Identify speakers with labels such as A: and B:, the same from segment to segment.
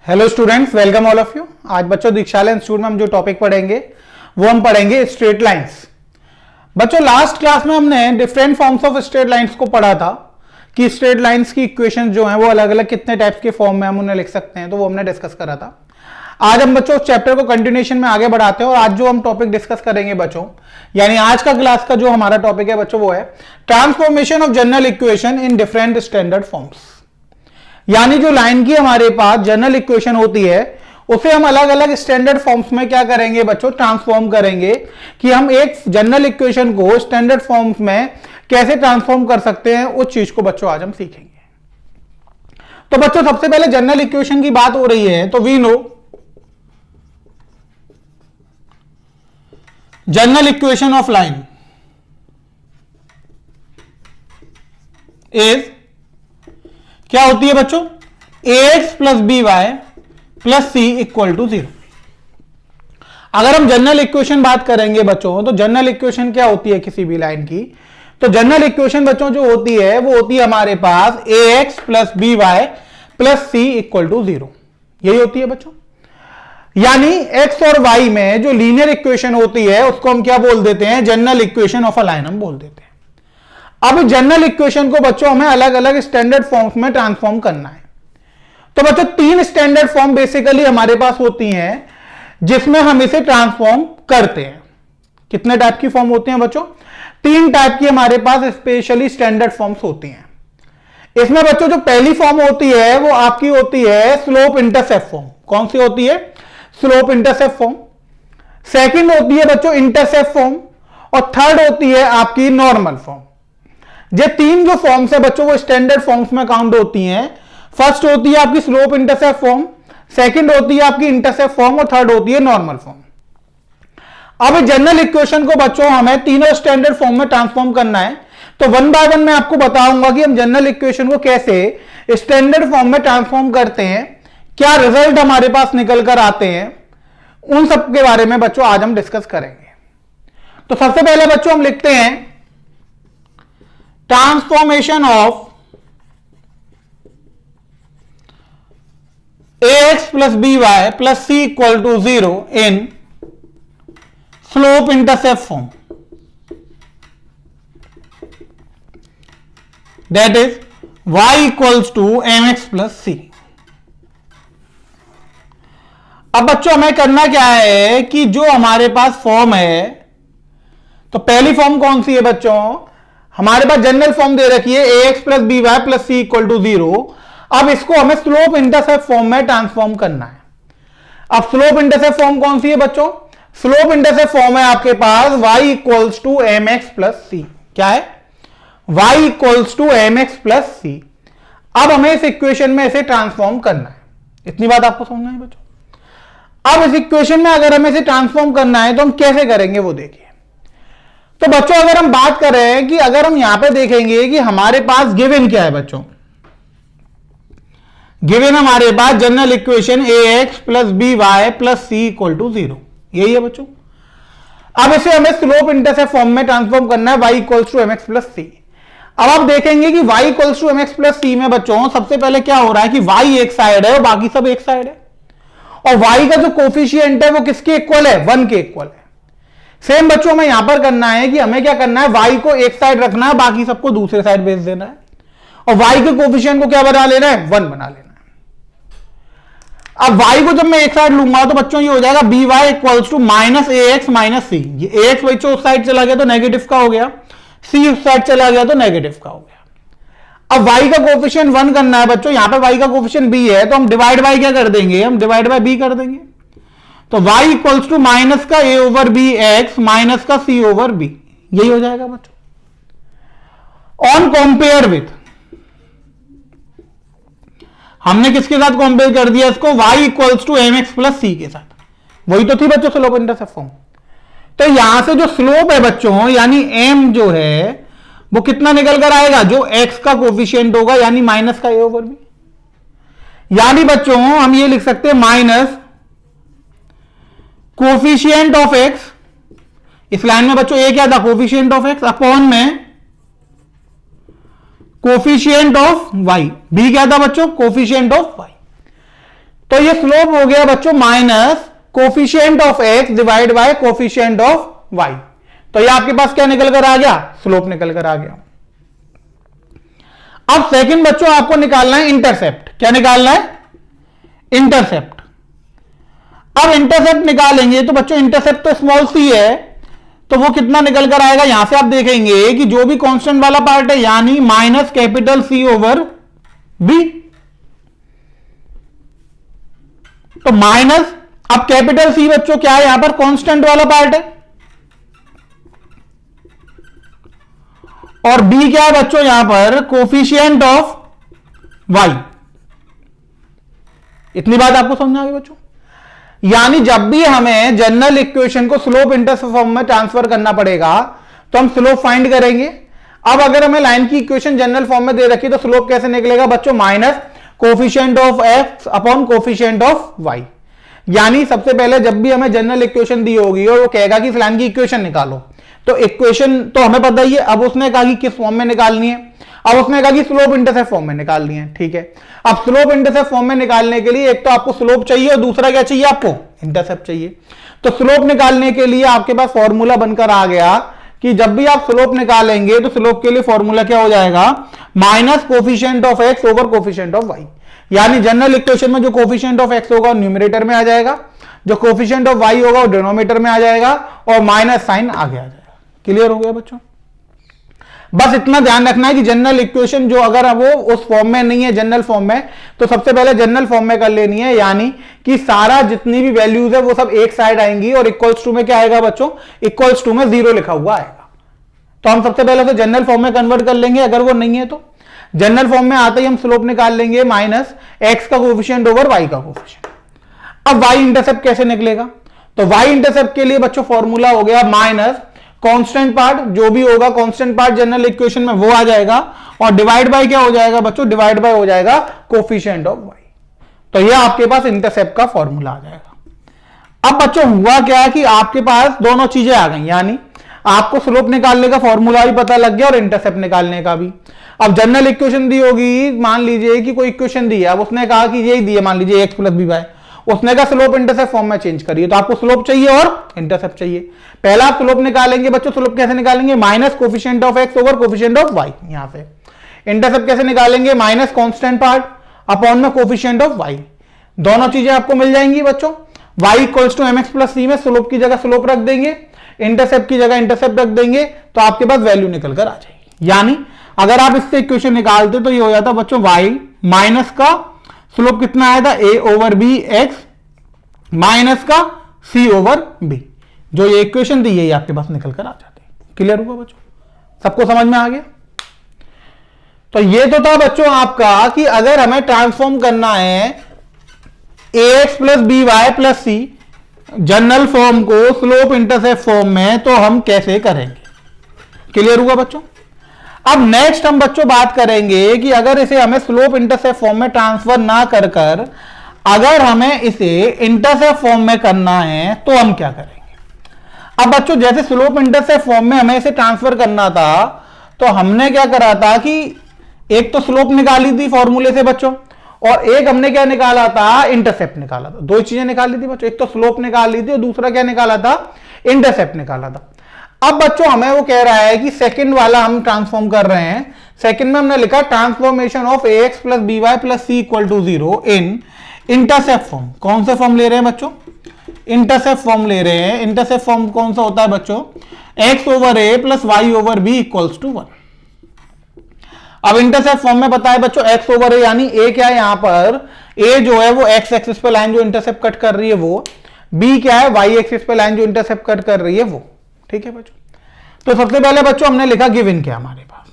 A: Hello students, welcome all of you. आज बच्चों दीक्षालय institute में हम जो टॉपिक पढ़ेंगे वो हम पढ़ेंगे स्ट्रेट लाइंस। बच्चों लास्ट क्लास में हमने different forms of straight lines को पढ़ा था कि स्ट्रेट लाइंस की इक्वेशन जो है वो अलग अलग कितने टाइप्स के फॉर्म में हम उन्हें लिख सकते हैं, तो वो हमने डिस्कस करा था। आज हम बच्चों उस चैप्टर को कंटिन्यूएशन में आगे बढ़ाते हैं और आज जो हम टॉपिक डिस्कस करेंगे बच्चों, यानी आज का क्लास का जो हमारा टॉपिक है बच्चों वो है transformation of general equation in different standard forms. यानी जो लाइन की हमारे पास जनरल इक्वेशन होती है उसे हम अलग अलग स्टैंडर्ड फॉर्म्स में क्या करेंगे बच्चों, ट्रांसफॉर्म करेंगे कि हम एक जनरल इक्वेशन को स्टैंडर्ड फॉर्म्स में कैसे ट्रांसफॉर्म कर सकते हैं, उस चीज को बच्चों आज हम सीखेंगे। तो बच्चों सबसे पहले जनरल इक्वेशन की बात हो रही है तो we know general equation of line is क्या होती है बच्चों, ax plus B Y plus C equal to 0। अगर हम जनरल इक्वेशन बात करेंगे बच्चों तो जनरल इक्वेशन क्या होती है किसी भी लाइन की, तो जनरल इक्वेशन बच्चों जो होती है वो होती है हमारे पास ax plus B Y plus C equal to 0। यही होती है बच्चों। यानी x और y में जो लीनियर इक्वेशन होती है उसको हम क्या बोल देते हैं, general equation of a line हम बोल देते हैं। अब जनरल इक्वेशन को बच्चों हमें अलग अलग स्टैंडर्ड फॉर्म्स में ट्रांसफॉर्म करना है। तो बच्चों तीन स्टैंडर्ड फॉर्म बेसिकली हमारे पास होती हैं जिसमें हम इसे ट्रांसफॉर्म करते हैं। कितने टाइप की फॉर्म होती हैं बच्चों, तीन टाइप की हमारे पास स्पेशली स्टैंडर्ड फॉर्म्स होती हैं। इसमें बच्चों जो पहली फॉर्म होती है वो आपकी होती है स्लोप इंटरसेप्ट फॉर्म। कौन सी होती है, स्लोप इंटरसेप्ट फॉर्म। सेकंड होती है बच्चों इंटरसेप्ट फॉर्म और थर्ड होती है आपकी नॉर्मल फॉर्म। ये तीन जो फॉर्म्स है बच्चों वो स्टैंडर्ड फॉर्म्स में काउंट होती हैं। फर्स्ट होती है आपकी स्लोप इंटरसेप्ट फॉर्म, सेकंड होती है आपकी इंटरसेप्ट फॉर्म और थर्ड होती है नॉर्मल फॉर्म। अब जनरल इक्वेशन को बच्चों हमें तीनों स्टैंडर्ड फॉर्म में ट्रांसफॉर्म करना है। तो वन बाय वन मैं आपको बताऊंगा कि हम जनरल इक्वेशन को कैसे स्टैंडर्ड फॉर्म में ट्रांसफॉर्म करते हैं, क्या रिजल्ट हमारे पास निकल कर आते हैं, उन सब के बारे में बच्चों आज हम डिस्कस करेंगे। तो सबसे पहले बच्चों हम लिखते हैं transformation of ax plus B Y plus C equal to 0 in slope intercept form, that is y equals to mx plus C. अब बच्चों हमें करना क्या है कि जो हमारे पास फॉर्म है, तो पहली फॉर्म कौन सी है बच्चों, हमारे पास जनरल फॉर्म दे रखी है ax plus B Y plus C equal to 0। अब इसको हमें स्लोप इंटरसेप्ट फॉर्म में ट्रांसफॉर्म करना है। अब स्लोप इंटरसेप्ट फॉर्म कौन सी है बच्चों, स्लोप इंटरसेप्ट फॉर्म है आपके पास y equals to mx plus C. क्या है, y equals to mx plus C. अब हमें इस इक्वेशन में इसे ट्रांसफॉर्म करना है। इतनी बात आपको समझना है बच्चों। अब इस इक्वेशन में अगर हमें इसे ट्रांसफॉर्म करना है तो हम कैसे करेंगे वो देखिए। तो बच्चों अगर हम बात करें कि अगर हम यहां पे देखेंगे कि हमारे पास गिवन क्या है बच्चों, गिवन हमारे पास general equation ax plus B Y plus C equal to 0, यही है बच्चों। अब इसे हमें स्लोप इंटरसेप्ट फॉर्म में ट्रांसफॉर्म करना है y equals to mx plus C. अब आप देखेंगे कि y equals to mx plus C में बच्चों सबसे पहले क्या हो रहा है कि y एक साइड है और बाकी सब एक साइड है, और y का जो कोफिशिएंट है वो किसके इक्वल है, 1 के इक्वल है। सेम बच्चों में यहां पर करना है कि हमें क्या करना है, y को एक साइड रखना है, बाकी सबको दूसरे साइड भेज देना है, और y के कोफिशिएंट को क्या बना लेना है, 1 बना लेना है। अब y को जब मैं एक साइड लूंगा तो बच्चों ये हो जाएगा B Y equals to minus A X minus C. ये ax बच्चों उस साइड चला गया तो नेगेटिव का हो गया, c उस साइड चला गया तो नेगेटिव का हो गया। अब y का कोफिशिएंट 1 करना है बच्चों, यहां पे y का कोफिशिएंट b है तो हम डिवाइड बाय क्या कर देंगे, हम डिवाइड बाय b कर देंगे। तो y इक्वल्स टू माइनस का a over B X minus का c ओवर b, यही हो जाएगा बच्चों। ऑन कंपेयर विथ, हमने किसके साथ कंपेयर कर दिया इसको, y equals to mx plus C के साथ। वही तो थी बच्चों स्लोप इंटरसेप्ट फॉर्म। तो यहां से जो स्लोप है बच्चों यानी m जो है वो कितना निकल कर आएगा, जो x का कोफिशिएंट होगा यानी माइनस का a ओवर b। यानी बच्चों हम ये लिख सकते हैं माइनस कोफिशिएंट ऑफ x, इस लाइन में बच्चों a क्या था, कोफिशिएंट ऑफ x अपॉन में कोफिशिएंट ऑफ y, b क्या था बच्चों, कोफिशिएंट ऑफ y। तो ये स्लोप हो गया बच्चों minus coefficient of X divide by coefficient of Y. तो ये आपके पास क्या निकल कर आ गया, स्लोप निकल कर आ गया। अब सेकंड बच्चों आपको निकालना है इंटरसेप्ट। क्या निकालना है, इंटरसेप्ट। अब इंटरसेप्ट निकालेंगे तो बच्चों इंटरसेप्ट तो स्मॉल सी है, तो वो कितना निकल कर आएगा, यहां से आप देखेंगे कि जो भी कांस्टेंट वाला पार्ट है यानी minus capital C over B. तो माइनस, अब कैपिटल सी बच्चों क्या है, यहां पर कांस्टेंट वाला पार्ट है, और बी क्या है बच्चों, यहां पर कोफिशिएंट ऑफ वाई। इतनी बात आपको समझ आ गई बच्चों। यानी जब भी हमें जनरल इक्वेशन को स्लोप इंटरसेप्ट फॉर्म में ट्रांसफर करना पड़ेगा तो हम स्लोप फाइंड करेंगे। अब अगर हमें लाइन की इक्वेशन जनरल फॉर्म में दे रखी तो स्लोप कैसे निकलेगा बच्चों, minus coefficient of X upon coefficient of Y. यानी सबसे पहले जब भी हमें जनरल इक्वेशन दी होगी और वो कहेगा कि इस लाइन की इक्वेशन निकालो, तो इक्वेशन तो हमें पता ही है। अब उसने कहा कि किस फॉर्म में निकालनी है, अब उसने कहा कि स्लोप इंटरसेप्ट फॉर्म में निकालनी है। ठीक है, अब स्लोप इंटरसेप्ट फॉर्म में निकालने के लिए एक तो आपको स्लोप चाहिए और दूसरा क्या चाहिए, आपको इंटरसेप्ट चाहिए। तो स्लोप निकालने के लिए आपके पास फॉर्मूला बनकर आ गया कि जब भी आप स्लोप निकालेंगे तो स्लोप के लिए फॉर्मूला क्या हो जाएगा, minus coefficient of X over coefficient of Y. यानी जनरल इक्वेशन में जो कोफिशिएंट ऑफ एक्स होगा न्यूमरेटर में आ जाएगा, जो कोफिशिएंट ऑफ वाई होगा वो डिनोमिनेटर में आ जाएगा, और माइनस साइन आगे आ जाएगा। क्लियर हो गया बच्चों। बस इतना ध्यान रखना है कि जनरल इक्वेशन जो अगर वो उस फॉर्म में नहीं है जनरल फॉर्म में, तो सबसे पहले जनरल फॉर्म में कर लेनी है। यानी कि सारा जितनी भी वैल्यूज है वो सब एक साइड आएंगी और इक्वल्स टू में क्या आएगा बच्चों, इक्वल्स टू में 0 लिखा हुआ आएगा। तो हम सबसे पहले तो जनरल फॉर्म में कन्वर्ट कर लेंगे। अगर वो नहीं है तो जनरल फॉर्म में आते ही हम स्लोप निकाल लेंगे माइनस एक्स का कोफिशिएंट ओवर वाई का कोफिशिएंट। अब वाई इंटरसेप्ट कैसे निकलेगा, तो वाई इंटरसेप्ट के लिए बच्चों फॉर्मूला हो गया माइनस कांस्टेंट पार्ट, जो भी होगा कांस्टेंट पार्ट जनरल इक्वेशन में वो आ जाएगा, और डिवाइड बाय क्या हो जाएगा बच्चों, डिवाइड बाय हो जाएगा कोफिशिएंट ऑफ वाई। तो ये आपके पास इंटरसेप्ट का फॉर्मूला आ जाएगा। अब बच्चों हुआ क्या कि आपके पास दोनों चीजें आ गई, यानी आपको स्लोप निकालने का फॉर्मूला भी पता लग गया और इंटरसेप्ट निकालने का भी। अब जनरल इक्वेशन दी होगी, मान लीजिए कि कोई इक्वेशन दी है, अब उसने कहा कि यही दी है, मान लीजिए एक्स प्लस बी वाई, उसने कहा स्लोप इंटरसेप्ट फॉर्म में चेंज करिए, तो आपको स्लोप चाहिए और इंटरसेप्ट चाहिए। पहला आप स्लोप निकालेंगे बच्चों, स्लोप कैसे निकालेंगे, minus coefficient of X over coefficient of Y. यहां से इंटरसेप्ट कैसे निकालेंगे, माइनस कांस्टेंट पार्ट अपॉन में कोफिशिएंट ऑफ वाई। दोनों चीजें आपको मिल जाएंगी बच्चों। y equals to mx plus C में स्लोप की जगह स्लोप रख देंगे, इंटरसेप्ट की जगह इंटरसेप्ट रख देंगे, तो आपके पास वैल्यू निकल कर आ जाएगी। यानी अगर आप इससे इक्वेशन निकालते तो ये हो जाता बच्चों y माइनस का स्लोप कितना आया था, a over B X minus का c ओवर b। जो ये इक्वेशन दी है आपके पास निकल कर आ जाते हैं। क्लियर हुआ बच्चों, सबको समझ में आ गया। तो ये तो था बच्चों आपका कि अगर हमें ट्रांसफॉर्म करना है ax plus B Y plus C general form को स्लोप इंटरसेप्ट फॉर्म में, तो हम कैसे करेंगे। क्लियर हुआ बच्चों। अब नेक्स्ट हम बच्चों बात करेंगे कि अगर इसे हमें स्लोप इंटरसेप्ट फॉर्म में ट्रांसफर ना कर कर अगर हमें इसे इंटरसेप्ट फॉर्म में करना है तो हम क्या करेंगे। अब बच्चों जैसे स्लोप इंटरसेप्ट फॉर्म में हमें इसे ट्रांसफर करना था, तो हमने क्या करा था कि एक तो स्लोप निकाली थी फॉर्मूले से बच्चों, और एक हमने क्या निकाला था, इंटरसेप्ट निकाला था। दो चीजें निकाली थी बच्चों, एक तो स्लोप निकाली थी और दूसरा क्या निकाला था, इंटरसेप्ट निकाला था। अब बच्चों हमें वो कह रहा है कि सेकंड वाला हम ट्रांसफॉर्म कर रहे हैं। सेकंड में हमने लिखा transformation of ax plus B Y plus C equal to 0 in intercept form. कौन से फॉर्म ले रहे हैं बच्चों, इंटरसेप्ट फॉर्म ले रहे हैं। इंटरसेप्ट फॉर्म कौन सा होता है बच्चों, x over a plus Y over B equals to 1। अब इंटरसेप्ट फॉर्म में पता है बच्चों x ओवर a, यानी a क्या है यहां पर, a जो है वो x एक्सिस पे लाइन जो इंटरसेप्ट कट कर रही है वो, b क्या है y एक्सिस पे लाइन जो इंटरसेप्ट कट कर रही है वो। ठीक है बच्चों। तो सबसे पहले बच्चों हमने लिखा गिवन क्या हमारे पास,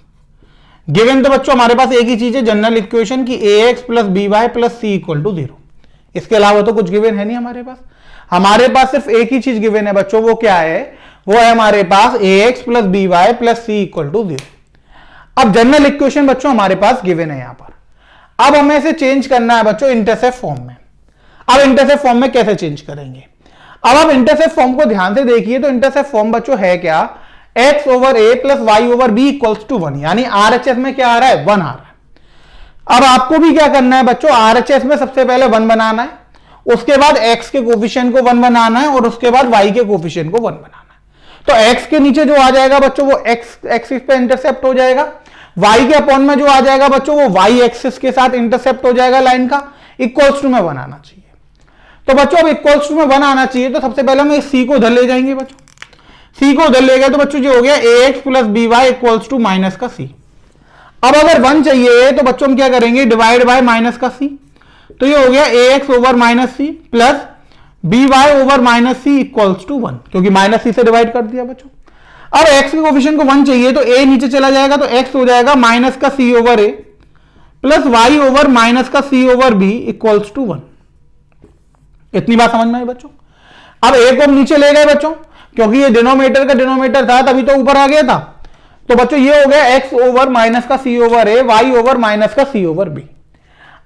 A: गिवन तो बच्चों हमारे पास एक ही चीज है जनरल इक्वेशन की ax plus B Y plus C equal to 0। इसके अलावा तो कुछ गिवन है नहीं हमारे पास। हमारे पास सिर्फ एक ही चीज गिवन है बच्चों, वो क्या है, वो है हमारे पास ax plus B Y plus C equal to 0। अब जनरल इक्वेशन बच्चों हमारे पास गिवन है यहां पर। अब हमें इसे चेंज करना है बच्चों इंटरसेप्ट फॉर्म में। अब इंटरसेप्ट फॉर्म में कैसे चेंज करेंगे, अब आप इंटरसेप्ट फॉर्म को ध्यान से देखिए। तो इंटरसेप्ट फॉर्म बच्चों है क्या, x over a plus Y over B equals to 1, यानी RHS में क्या आ रहा है, 1 आ रहा है। अब आपको भी क्या करना है बच्चों, RHS में सबसे पहले 1 बनाना है। उसके बाद x के कोफिशिएंट को 1 बनाना है और उसके बाद y के कोफिशिएंट को 1 बनाना है। तो x के नीचे जो आ जाएगा बच्चों वो x एक्सिस पे इंटरसेप्ट हो जाएगा, y के अपॉन में जो आ जाएगा बच्चों वो y एक्सिस के साथ इंटरसेप्ट हो जाएगा लाइन का, इक्वल्स टू में 1 आना चाहिए। तो बच्चों अब इक्वल्स टू में 1 आना चाहिए तो सबसे पहले हम इस c को उधर ले जाएंगे बच्चों, c को उधर ले गए तो बच्चों जो हो गया ax plus by equals to minus का c। अब अगर 1 चाहिए तो बच्चों हम क्या करेंगे, डिवाइड बाय माइनस का c, तो ये हो गया ax over minus c plus by over minus c equals to 1, क्योंकि माइनस c से डिवाइड कर दिया बच्चों। अब x के कोफिशिएंट को 1 चाहिए तो a नीचे चला जाएगा तो x हो जाएगा माइनस का c over a plus y over minus का c over b equals to 1। इतनी बात समझ में आई बच्चों। अब a को हम नीचे ले गए बच्चों, क्योंकि ये डिनोमिनेटर का डिनोमिनेटर था तभी तो ऊपर आ गया था। तो बच्चों ये हो गया x ओवर माइनस का c over a, y over minus का c ओवर b।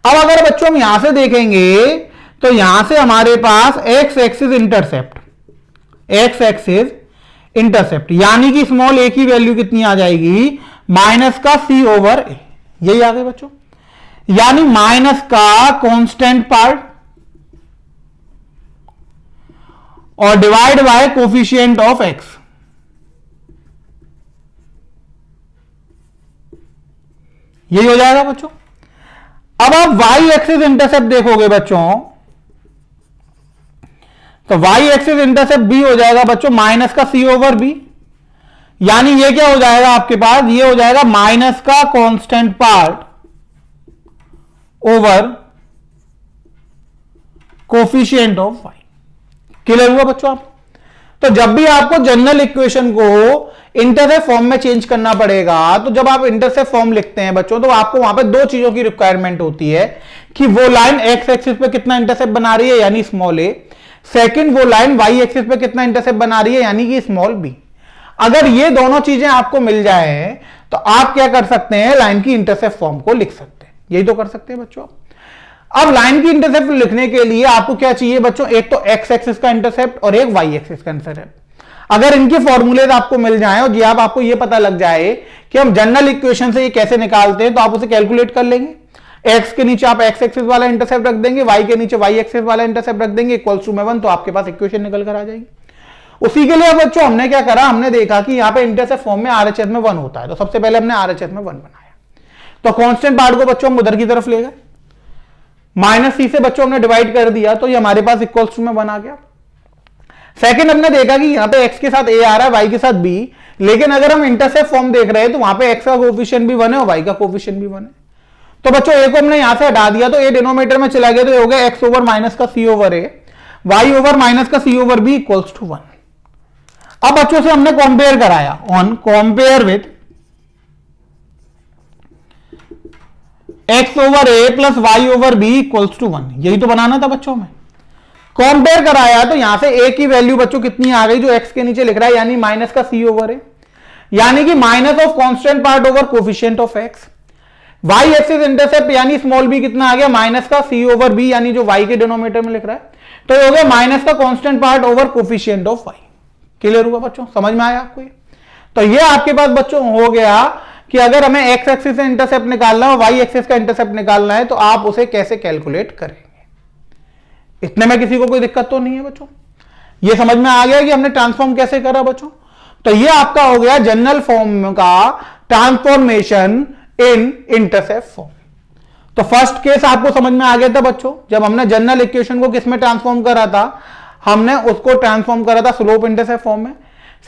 A: अब अगर बच्चों हम यहां से देखेंगे तो यहां से हमारे पास x एक्सिस इंटरसेप्ट यानी कि स्मॉल a की वैल्यू कितनी आ जाएगी, माइनस का c ओवर a, यही आ गए बच्चों, यानी माइनस का कांस्टेंट पार्ट और divide by coefficient of x। यही हो जाएगा बच्चों। अब आप y एक्सिस इंटरसेप्ट देखोगे बच्चों तो y एक्सिस इंटरसेप्ट b हो जाएगा बच्चों माइनस का c ओवर b, यानी ये क्या हो जाएगा आपके पास, ये हो जाएगा माइनस का constant part over coefficient of y। Clear हुआ बच्चों आप। तो जब भी आपको जनरल इक्वेशन को इंटरसेप्ट फॉर्म में चेंज करना पड़ेगा, तो जब आप इंटरसेप्ट फॉर्म लिखते हैं बच्चों तो आपको वहां पे दो चीजों की रिक्वायरमेंट होती है कि वो लाइन x एक्सिस पे कितना इंटरसेप्ट बना रही है यानी स्मॉल a, सेकंड वो लाइन y एक्सिस पे कितना इंटरसेप्ट बना रही है यानी कि स्मॉल b। अगर ये दोनों चीजें आपको मिल जाए तो आप क्या कर सकते हैं, लाइन की इंटरसेप्ट फॉर्म को लिख सकते हैं। यही तो कर सकते हैं बच्चों। अब लाइन की इंटरसेप्ट लिखने के लिए आपको क्या चाहिए बच्चों, एक तो x एक्सिस का इंटरसेप्ट और एक y एक्सिस का इंटरसेप्ट। अगर इनके फॉर्मूले आपको मिल जाएं और जी आप आपको ये पता लग जाए कि हम जनरल इक्वेशन से ये कैसे निकालते हैं तो आप उसे कैलकुलेट कर लेंगे। x के नीचे आप x एक्सिस वाला इंटरसेप्ट रख देंगे, y के नीचे y एक्सिस वाला इंटरसेप्ट रख देंगे, इक्वल्स टू में 1, तो आपके पास इक्वेशन निकल कर आ जाएगी। उसी के लिए बच्चों हमने क्या करा, हमने देखा कि यहां पे इंटरसेप्ट फॉर्म में RHS में 1 होता है, तो सबसे पहले हमने RHS में 1 बनाया। तो कांस्टेंट पार्ट को बच्चों हम उधर की तरफ ले गए, माइनस c से बच्चों हमने डिवाइड कर दिया तो ये हमारे पास इक्वल्स टू में 1 आ गया। सेकंड हमने देखा कि यहां पे x के साथ a आ रहा है, y के साथ b, लेकिन अगर हम इंटरसेप्ट फॉर्म देख रहे हैं तो वहां पे x का कोफिशिएंट भी 1 है और y का कोफिशिएंट भी 1 है। तो बच्चों a को हमने यहां से हटा दिया तो a डिनोमिनेटर में चला गया तो ये हो गया x ओवर माइनस का c over a, y over minus का c over b equals to 1। अब बच्चों से हमने कंपेयर कराया, on compare with x over a plus y over b equals to 1, यही तो बनाना था बच्चों में। कंपेयर कराया तो यहां से a की वैल्यू बच्चों कितनी आ गई, जो x के नीचे लिख रहा है यानी माइनस का c ओवर a, यानी कि minus of constant part over coefficient of x। y axis intercept यानी स्मॉल b कितना आ गया, माइनस का c ओवर b, यानी जो y के डिनोमिनेटर में लिख रहा है, तो ये हो गया माइनस का constant part over coefficient of y। Clear हुआ बच्चों, समझ में आया आपको ये। तो ये आपके पास बच्चों हो गया कि अगर हमें x एक्सिस से इंटरसेप्ट निकालना है और y एक्सिस का इंटरसेप्ट निकालना है तो आप उसे कैसे कैलकुलेट करेंगे। इतने में किसी को कोई दिक्कत तो नहीं है बच्चों, ये समझ में आ गया कि हमने ट्रांसफॉर्म कैसे करा बच्चों। तो ये आपका हो गया जनरल फॉर्म का ट्रांसफॉर्मेशन इन इंटरसेप्ट फॉर्म। तो फर्स्ट केस आपको समझ में आ गया था बच्चों, जब हमने जनरल इक्वेशन को किस में ट्रांसफॉर्म करा था, हमने उसको ट्रांसफॉर्म करा था स्लोप इंटरसेप्ट फॉर्म में।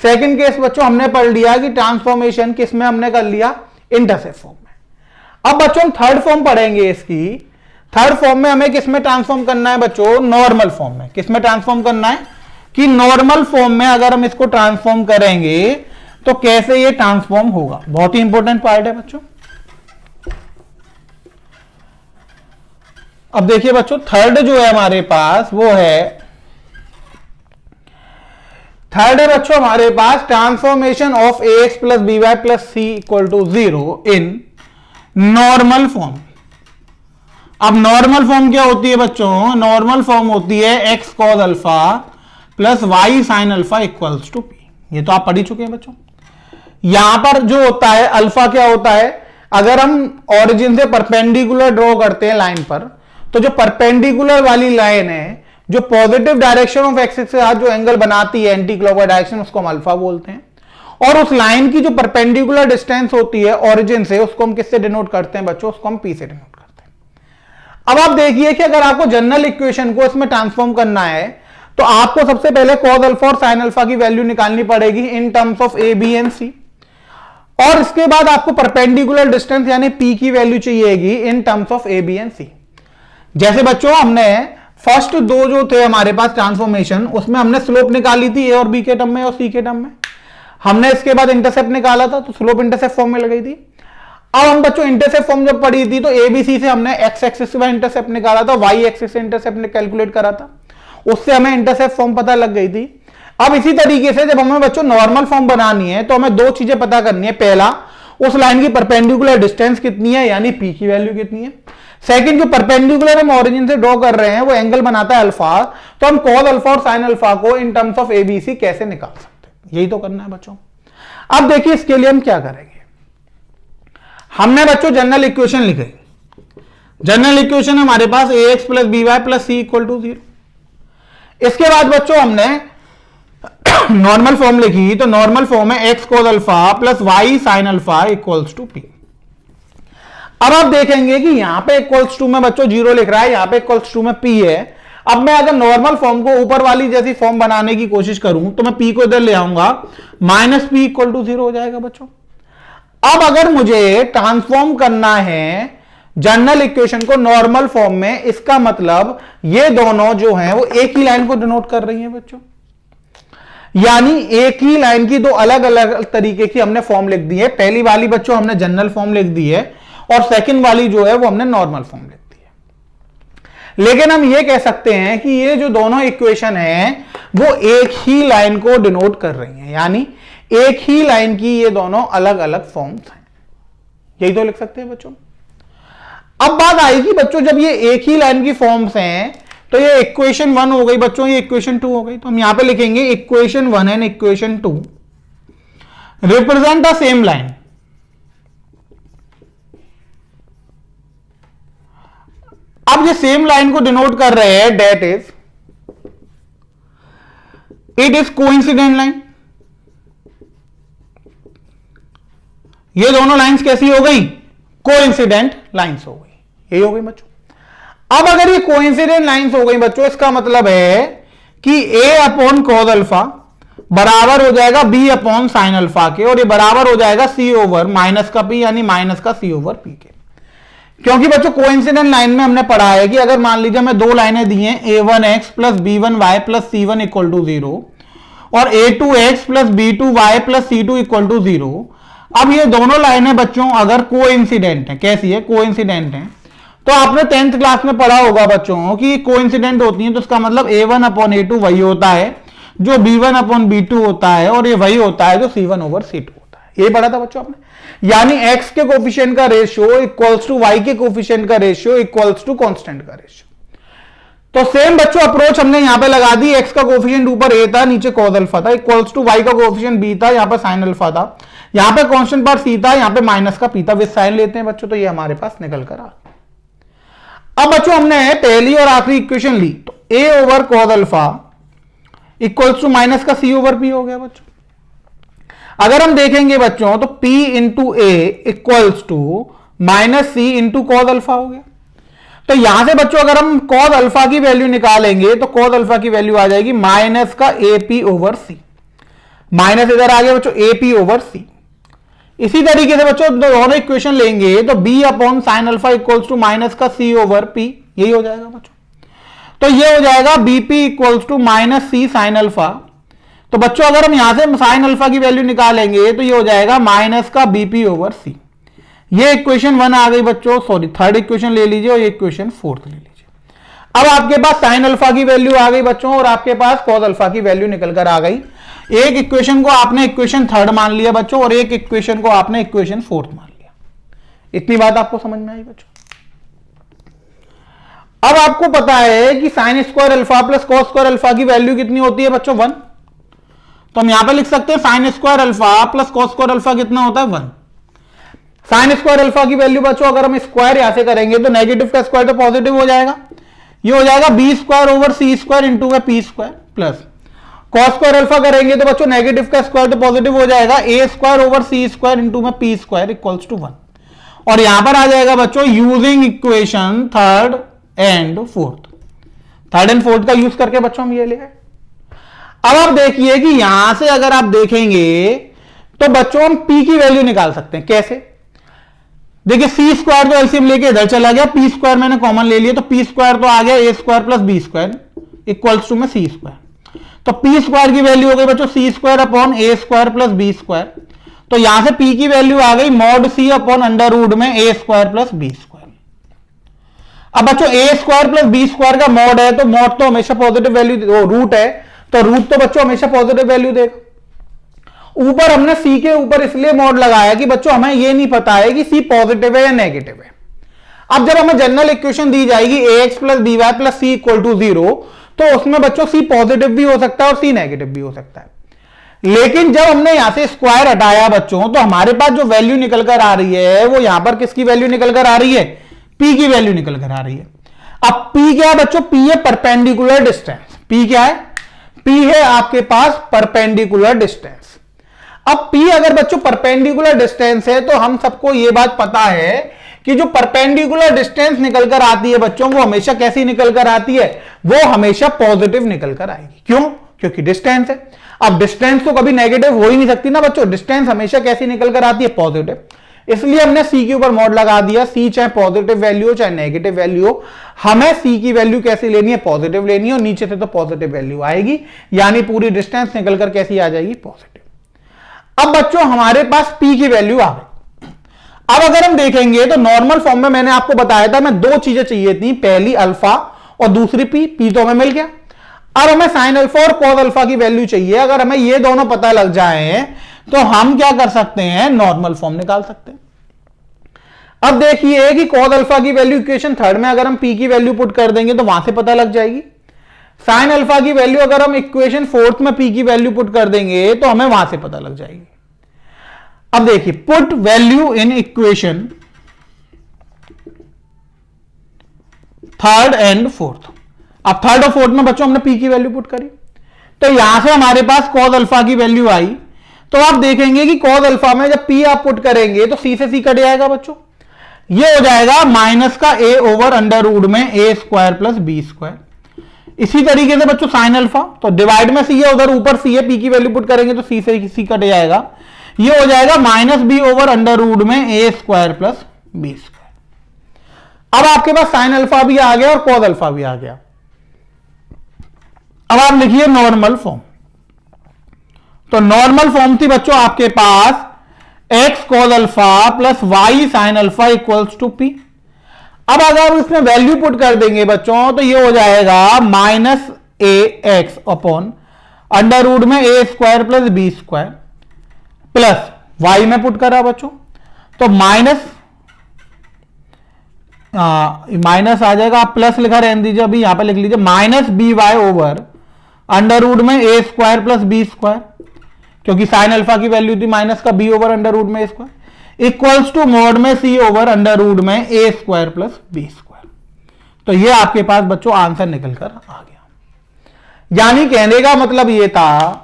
A: सेकंड केस बच्चों हमने पढ़ लिया कि ट्रांसफॉर्मेशन किस में हमने कर लिया, इंटरसेप्ट फॉर्म में। अब बच्चों हम थर्ड फॉर्म पढ़ेंगे इसकी। थर्ड फॉर्म में हमें किस में ट्रांसफॉर्म करना है बच्चों, नॉर्मल फॉर्म में। किस में ट्रांसफॉर्म करना है कि नॉर्मल फॉर्म में अगर हम इसको ट्रांसफॉर्म करेंगे तो कैसे ये ट्रांसफॉर्म होगा, बहुत ही इंपॉर्टेंट पार्ट है बच्चों। अब देखिए बच्चों, थर्ड जो है हमारे पास वो है, थर्ड है बच्चों हमारे पास transformation of ax plus B Y plus C equal to 0 in normal form. अब नॉर्मल फॉर्म क्या होती है बच्चों, नॉर्मल फॉर्म होती है x cos alpha plus y sine alpha equals to p। ये तो आप पढ़ ही चुके हैं बच्चों। यहां पर जो होता है अल्फा क्या होता है, अगर हम ओरिजिन से परपेंडिकुलर ड्रॉ करते हैं लाइन पर, तो जो परपेंडिकुलर वाली लाइन है जो पॉजिटिव डायरेक्शन ऑफ एक्सिस के साथ जो एंगल बनाती है एंटी क्लॉकवाइज डायरेक्शन, उसको हम अल्फा बोलते हैं। और उस लाइन की जो परपेंडिकुलर डिस्टेंस होती है ओरिजिन से, उसको हम किससे डिनोट करते हैं बच्चों? उसको हम पी से डिनोट करते हैं। अब आप देखिए कि अगर आपको जनरल इक्वेशन को इसमें ट्रांसफॉर्म करना है तो आपको सबसे पहले कॉस अल्फा और साइन अल्फा की वैल्यू निकालनी पड़ेगी in terms of A B and C, और इसके बाद आपको परपेंडिकुलर डिस्टेंस यानी पी की वैल्यू चाहिएगी in terms of A B and C. जैसे बच्चों हमने फर्स्ट दो जो थे हमारे पास ट्रांसफॉर्मेशन, उसमें हमने स्लोप निकाली थी ए और बी के टर्म में और सी के टर्म में, हमने इसके बाद इंटरसेप्ट निकाला था तो स्लोप इंटरसेप्ट फॉर्म में लगाई थी। अब हम बच्चों इंटरसेप्ट फॉर्म जब पढ़ी थी तो एबीसी से हमने एक्स एक्सिस से इंटरसेप्ट निकाला था, वाई एक्सिस से इंटरसेप्ट कैलकुलेट करा था, उससे हमें इंटरसेप्ट फॉर्म पता लग गई थी। अब इसी तरीके से जब हमें बच्चों नॉर्मल फॉर्म बनानी है तो हमें दो चीजें पता करनी है। पहला, उस लाइन की परपेंडिकुलर डिस्टेंस कितनी है यानी पी की वैल्यू कितनी है। सेकंड, जो परपेंडिकुलर हम ओरिजिन से ड्रॉ कर रहे हैं वो एंगल बनाता है अल्फा, तो हम कॉस अल्फा और साइन अल्फा को इन टर्म्स ऑफ एबीसी कैसे निकाल सकते हैं, यही तो करना है बच्चों। अब देखिए इसके लिए हम क्या करेंगे। हमने बच्चों जनरल इक्वेशन लिखी। जनरल इक्वेशन हमारे पास A X plus B Y plus C equal to 0। इसके बाद बच्चों हमने नॉर्मल फॉर्म लिखी, तो नॉर्मल फॉर्म है X cos alpha plus Y sine alpha equals to P. अब आप देखेंगे कि यहां पे इक्वल्स टू में बच्चों 0 लिख रहा है, यहां पे इक्वल्स टू में पी है। अब मैं अगर नॉर्मल फॉर्म को ऊपर वाली जैसी फॉर्म बनाने की कोशिश करूं तो मैं पी को इधर ले आऊंगा, माइनस पी इक्वल टू 0 हो जाएगा बच्चों। अब अगर मुझे ट्रांसफॉर्म करना है जनरल इक्वेशन को नॉर्मल फॉर्म में, इसका मतलब ये दोनों जो हैं वो एक ही लाइन को डिनोट कर रही हैं बच्चों, यानी एक ही लाइन की दो अलग अलग तरीके की हमने फॉर्म लिख दी है। पहली वाली बच्चों हमने जनरल फॉर्म लिख दी है और सेकंड वाली जो है वो हमने नॉर्मल फॉर्म लिख दी है। लेकिन हम ये कह सकते हैं कि ये जो दोनों इक्वेशन है वो एक ही लाइन को डिनोट कर रही हैं, यानी एक ही लाइन की ये दोनों अलग अलग फॉर्म्स हैं, यही तो लिख सकते हैं बच्चों। अब बात आएगी बच्चों, जब ये एक ही लाइन की फॉर्म्स हैं तो ये इक्वेशन 1 हो गई बच्चों, ये इक्वेशन 2 हो गई। तो हम यहां पे लिखेंगे equation 1 and equation 2 represent the same line. अब ये सेम लाइन को डिनोट कर रहे हैं, that is it is coincident line. ये दोनों लाइंस कैसी हो गई? कोइंसिडेंट लाइंस हो गई, यही हो गई बच्चों। अब अगर ये कोइंसिडेंट लाइंस हो गई बच्चों, इसका मतलब है कि a अपॉन कॉस अल्फा बराबर हो जाएगा b अपॉन साइन अल्फा के, और ये बराबर हो जाएगा c ओवर माइनस का p यानी माइनस का c ओवर p के। क्योंकि बच्चों कोइंसिडेंट लाइन में हमने पढ़ा है कि अगर मान लीजिए हमें दो लाइनें दी हैं a1x plus b1y plus c1 equal to 0 और a2x plus b2y plus c2 equal to 0। अब ये दोनों लाइनें बच्चों अगर कोइंसिडेंट है, कैसी है? कोइंसिडेंट है। तो आपने 10th क्लास में पढ़ा होगा बच्चों कि कोइंसिडेंट होती हैं तो इसका मतलब a1 अपॉन a2 वही होता है जो b1 अपॉन b2 होता है, और ये वही होता है जो c1 ओवर c2 होता है। ये पढ़ा था बच्चों आपने, यानी x के कोफिशिएंट का रेशियो इक्वल्स टू y के कोफिशिएंट का रेशियो इक्वल्स टू कांस्टेंट का रेशियो। तो सेम बच्चों अप्रोच हमने यहां पे लगा दी। x का कोफिशिएंट ऊपर a था, नीचे cos अल्फा था, इक्वल्स टू y का कोफिशिएंट b था, यहां पे sin अल्फा था, यहां पे कांस्टेंट पार्ट c था, यहां पे माइनस का p था। विद साइन लेते हैं बच्चों तो ये हमारे पास निकल कर आ। अब बच्चों हमने पहली और आखिरी इक्वेशन ली, तो a over cos alpha equals to minus का c ओवर p हो गया बच्चों। अगर हम देखेंगे बच्चों तो p into a equals to minus c into cos alpha हो गया। तो यहां से बच्चों अगर हम कॉस अल्फा की वैल्यू निकालेंगे तो कॉस अल्फा की वैल्यू आ जाएगी माइनस का AP ओवर c, माइनस इधर आ गया बच्चों AP ओवर c। इसी तरीके से बच्चों दोनों इक्वेशन लेंगे तो b upon sine alpha equals to minus का c ओवर p, यही हो जाएगा बच्चों। तो ये हो जाएगा bp equals to minus c sine alpha. तो बच्चों अगर हम यहां से साइन अल्फा की वैल्यू निकालेंगे तो ये हो जाएगा माइनस का bp ओवर c। ये इक्वेशन 1 आ गई बच्चों, सॉरी थर्ड इक्वेशन ले लीजिए और ये इक्वेशन फोर्थ ले लीजिए। अब आपके पास साइन अल्फा की वैल्यू आ गई बच्चों और आपके पास कॉस अल्फा की वैल्यू निकल कर आ गई। एक इक्वेशन को आपने इक्वेशन थर्ड मान लिया बच्चों और एक इक्वेशन को आपने इक्वेशन फोर्थ मान लिया। इतनी बात आपको समझ में आई बच्चों? अब आपको पता है कि sine square alpha plus cos square alpha की वैल्यू कितनी होती है बच्चों? 1। तो हम यहां पे लिख सकते हैं sine square alpha plus cos square alpha कितना होता है? 1। साइन स्क्वायर अल्फा की वैल्यू बच्चों अगर हम स्क्वायर यहां से करेंगे तो नेगेटिव का स्क्वायर तो पॉजिटिव हो जाएगा, ये हो जाएगा बी स्क्वायर ओवर सी स्क्वायर इंटू में P square plus cos square alpha करेंगे तो बच्चों नेगेटिव का स्क्वायर तो पॉजिटिव हो जाएगा, ए स्क्वायर ओवर सी स्क्वायर इंटू में पी स्क्वायर इक्वल्स टू 1। और यहां पर आ जाएगा बच्चों using equation third and fourth का यूज करके बच्चों हम ये ले आए। अब आप देखिए कि यहां से अगर आप देखेंगे तो बच्चों हम पी की वैल्यू निकाल सकते हैं। कैसे? देखिए सी स्क्वायर तो एलसीएम लेके इधर चला गया, पी स्क्वायर मैंने कॉमन ले लिया तो पी स्क्वायर तो आ गया A square plus B square equals to में सी स्क्वायर। तो पी स्क्वायर की वैल्यू हो गई बच्चों C square upon A square plus B square. तो यहां से पी की वैल्यू आ गई mod C upon under root में A square plus B square. अब बच्चों A square plus B square का मॉड है तो मॉड तो हमेशा पॉजिटिव वैल्यू, रूट है तो रूट तो बच्चों हमेशा पॉजिटिव वैल्यू देगा। ऊपर हमने सी के ऊपर इसलिए मॉड लगाया कि बच्चों हमें यह नहीं पता है कि सी पॉजिटिव है या नेगेटिव है। अब जब हमें जनरल इक्वेशन दी जाएगी ax plus B Y plus C equal to 0 तो उसमें बच्चों सी पॉजिटिव भी हो सकता है और सी नेगेटिव भी हो सकता है। लेकिन जब हमने यहां से स्क्वायर हटाया बच्चों तो हमारे पास जो वैल्यू निकल कर आ रही है वो यहां पर किसकी वैल्यू निकल कर आ रही है? पी की वैल्यू निकल कर आ रही है। अब पी क्या है बच्चों? पी है परपेंडिकुलर डिस्टेंस। पी क्या है? पी है आपके पास परपेंडिकुलर डिस्टेंस। अब P अगर बच्चों परपेंडिकुलर डिस्टेंस है तो हम सबको यह बात पता है कि जो परपेंडिकुलर डिस्टेंस निकल कर आती है बच्चों वो हमेशा कैसी निकल कर आती है? वो हमेशा पॉजिटिव निकल कर आएगी। क्यों? क्योंकि डिस्टेंस है। अब डिस्टेंस तो कभी नेगेटिव हो ही नहीं सकती ना बच्चों, डिस्टेंस हमेशा कैसी निकल कर आती है? पॉजिटिव। इसलिए हमने सी के ऊपर मॉड लगा दिया। सी चाहे पॉजिटिव वैल्यू हो चाहे नेगेटिव वैल्यू हो, हमें सी की वैल्यू कैसी लेनी है? पॉजिटिव लेनी है और नीचे से तो पॉजिटिव वैल्यू आएगी, यानी पूरी डिस्टेंस निकल कर कैसी आ जाएगी? पॉजिटिव। अब बच्चों हमारे पास P की वैल्यू आ गई। अब अगर हम देखेंगे तो नॉर्मल फॉर्म में मैंने आपको बताया था मैं दो चीजें चाहिए थी, पहली अल्फा और दूसरी P तो हमें मिल गया। अब हमें साइन अल्फा और कॉस अल्फा की वैल्यू चाहिए। अगर हमें ये दोनों पता लग जाए तो हम क्या कर सकते हैं? नॉर्मल फॉर्म निकाल सकते हैं। अब देखिए कि कॉस अल्फा की वैल्यू इक्वेशन थर्ड में अगर हम P की वैल्यू पुट कर देंगे तो वहां से पता लग जाएगी। साइन अल्फा की वैल्यू अगर हम इक्वेशन फोर्थ में P की वैल्यू पुट कर देंगे तो हमें वहां से पता लग जाएगी। अब देखिए put value in equation third and fourth. अब थर्ड और फोर्थ में बच्चों हमने P की वैल्यू पुट करी तो यहां से हमारे पास कॉस अल्फा की वैल्यू आई। तो आप देखेंगे कि कॉस अल्फा में जब P आप पुट करेंगे तो C से C कट जाएगा बच्चों। ये हो जाएगा माइनस का A ओवर अंडर रूट में A square plus B square. इसी तरीके से बच्चों साइन अल्फा तो डिवाइड में सी है, उधर ऊपर सी है, P की वैल्यू पुट करेंगे तो सी से सी कट जाएगा। ये हो जाएगा minus B over under root में A square plus B square. अब आपके पास साइन अल्फा भी आ गया और कॉस अल्फा भी आ गया। अब आप लिखिए नॉर्मल फॉर्म। तो नॉर्मल फॉर्म थी बच्चों आपके पास x cos alpha plus y sine alpha equals to P। अब अगर इसमें वैल्यू पुट कर देंगे बच्चों तो ये हो जाएगा minus A X upon under root में A square plus B square plus y में पुट करा बच्चों तो माइनस आ जाएगा। आप प्लस लिखा रहने दीजिए, अभी यहां पर लिख लीजिए minus B Y over under root में A square plus B square, क्योंकि साइन अल्फा की वैल्यू थी माइनस का बी ओवर अंडर रूट में A square equals to mod में C ओवर अंडर रूट में A square plus B square. तो ये आपके पास बच्चों आंसर निकल कर आ गया। यानी कहने का मतलब ये था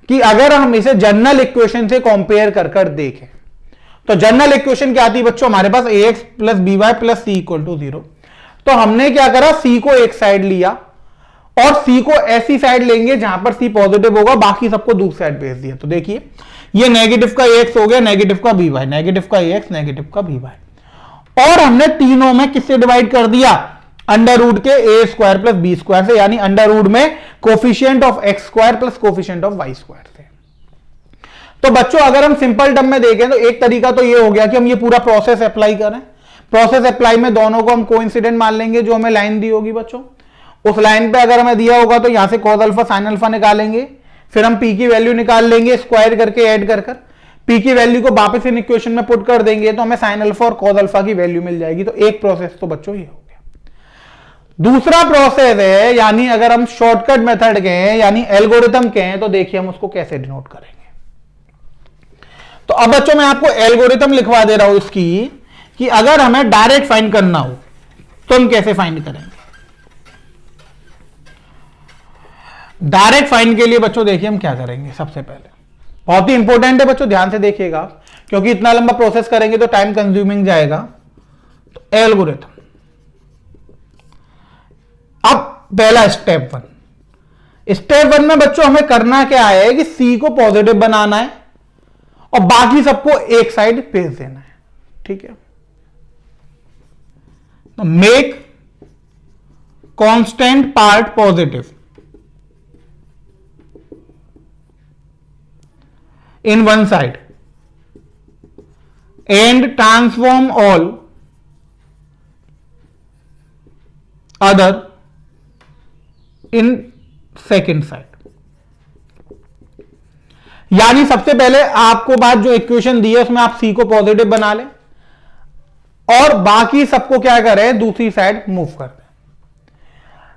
A: कि अगर हम इसे जनरल इक्वेशन से कंपेयर कर देखें तो जनरल इक्वेशन क्या आती है बच्चों? हमारे पास ax plus B Y plus C equal to 0। तो हमने क्या करा? C को एक साइड लिया और C को ऐसी साइड लेंगे जहां पर C पॉजिटिव होगा, बाकी सबको दूसरी साइड भेज दिया। तो देखिए ये नेगेटिव का ax हो गया, नेगेटिव का बी वाई, नेगेटिव का ax, नेगेटिव का बी वाई। और हमने तीनों में किससे डिवाइड कर दिया? अंडर रूट के A square plus B square से, यानी अंडर रूट में coefficient of X square plus coefficient of Y square से। तो बच्चों अगर हम सिंपल टर्म में देखें तो एक तरीका तो ये हो गया कि हम ये पूरा प्रोसेस अप्लाई करें। प्रोसेस अप्लाई में दोनों को हम कोइंसिडेंट मान लेंगे। जो हमें लाइन दी होगी बच्चों उस लाइन पे अगर हमें दिया होगा तो यहां से कॉस अल्फा साइन अल्फा निकालेंगे, फिर हम P की वैल्यू निकाल लेंगे स्क्वायर करके ऐड कर P की वैल्यू को वापस इन इक्वेशन में पुट कर देंगे तो हमें साइन अल्फा और कॉस अल्फा की वैल्यू मिल जाएगी। तो एक प्रोसेस तो बच्चों ये हो गया। दूसरा प्रोसेस है, यानी अगर हम शॉर्टकट मेथड के हैं यानी एल्गोरिथम के हैं तो देखिए हम उसको कैसे डिनोट करेंगे। तो अब बच्चों मैं आपको एल्गोरिथम लिखवा दे रहा हूं इसकी कि अगर हमें डायरेक्ट फाइंड करना हो तो हम कैसे फाइंड करेंगे। डायरेक्ट फाइंड के लिए बच्चों देखिए हम क्या करेंगे। सबसे पहले बहुत ही इंपॉर्टेंट है बच्चों, ध्यान से देखिएगा, क्योंकि इतना लंबा प्रोसेस करेंगे तो टाइम कंज्यूमिंग जाएगा। तो एल्गोरिथम, अब पहला स्टेप वन में बच्चों हमें करना क्या है कि सी को पॉजिटिव बनाना है और बाकी सबको एक साइड भेज देना है। ठीक है, तो make constant part positive in one side and transform all other in second side। यानी सबसे पहले आपको बात जो इक्वेशन दी है उसमें आप सी को पॉजिटिव बना लें और बाकी सबको क्या करें, दूसरी साइड मूव कर दें।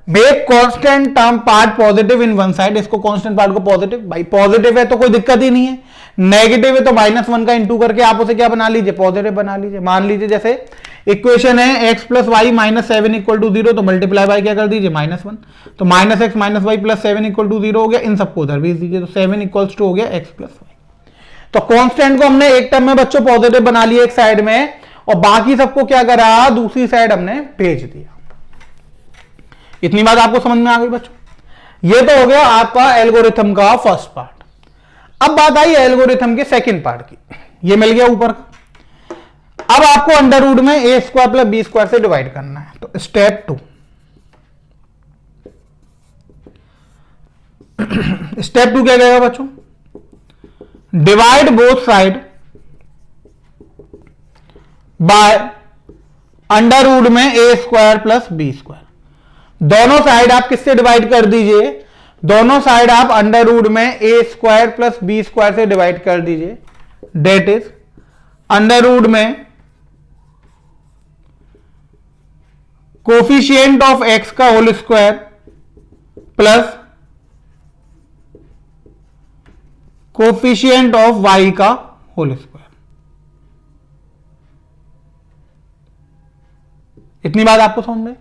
A: Make constant term part positive in one side, इसको कांस्टेंट पार्ट को पॉजिटिव, भाई पॉजिटिव है तो कोई दिक्कत ही नहीं है, नेगेटिव है तो -1 का इंटू करके आप उसे क्या बना लीजिए, पॉजिटिव बना लीजिए। मान लीजिए जैसे इक्वेशन है x plus Y minus 7 equal to 0, तो मल्टीप्लाई बाय क्या कर दीजिए, -1, तो -x minus Y plus 7 equal to 0 हो गया। इन सबको उधर भेज दीजिए, तो 7 इक्वल्स टू हो गया x प्लस वाई। तो कांस्टेंट को हमने एक टर्म में बच्चों पॉजिटिव बना लिया एक साइड में और बाकी सबको क्या करा, दूसरी साइड हमने भेज दिया। इतनी बात आपको समझ में आ गई बच्चों। ये तो हो गया आपका एल्गोरिथम का फर्स्ट पार्ट। अब बात आई एल्गोरिथम के सेकंड पार्ट की, ये मिल गया ऊपर का। अब आपको अंडर रूट में a square plus B square से डिवाइड करना है। तो स्टेप 2, स्टेप 2 क्या कहेगा बच्चों, divide both side by under root में a square plus B square. दोनों साइड आप किससे डिवाइड कर दीजिए, दोनों साइड आप अंडर रूट में a square plus B square से डिवाइड कर दीजिए। डेट इज अंडर रूट में कोफिशिएंट ऑफ x का whole square plus coefficient of y का होल स्क्वायर। इतनी बात आपको समझ में।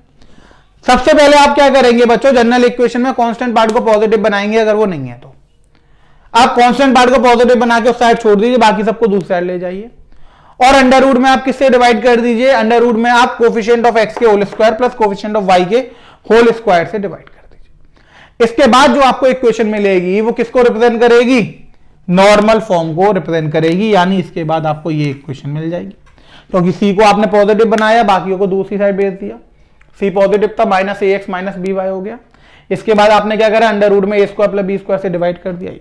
A: सबसे पहले आप क्या करेंगे बच्चों, जनरल इक्वेशन में कांस्टेंट पार्ट को पॉजिटिव बनाएंगे, अगर वो नहीं है तो आप कांस्टेंट पार्ट को पॉजिटिव बना के उस साइड छोड़ दीजिए, बाकी सबको दूसरी साइड ले जाइए और अंडर रूट में आप किससे डिवाइड कर दीजिए, अंडर रूट में आप कोफिशिएंट ऑफ x के whole square plus coefficient of y के होल स्क्वायर से डिवाइड कर दीजिए। इसके बाद जो आपको इक्वेशन मिलेगी वो किसको रिप्रेजेंट करेगी, नॉर्मल फॉर्म को रिप्रेजेंट करेगी। यानी इसके बाद आपको ये इक्वेशन मिल जाएगी, क्योंकि सी को आपने पॉजिटिव बनाया, बाकियों को दूसरी साइड भेज दिया। सी पॉजिटिव था, -ax माइनस बी वाई हो गया। इसके बाद आपने क्या करा, अंडर रूट में a square plus B square से डिवाइड कर दिया।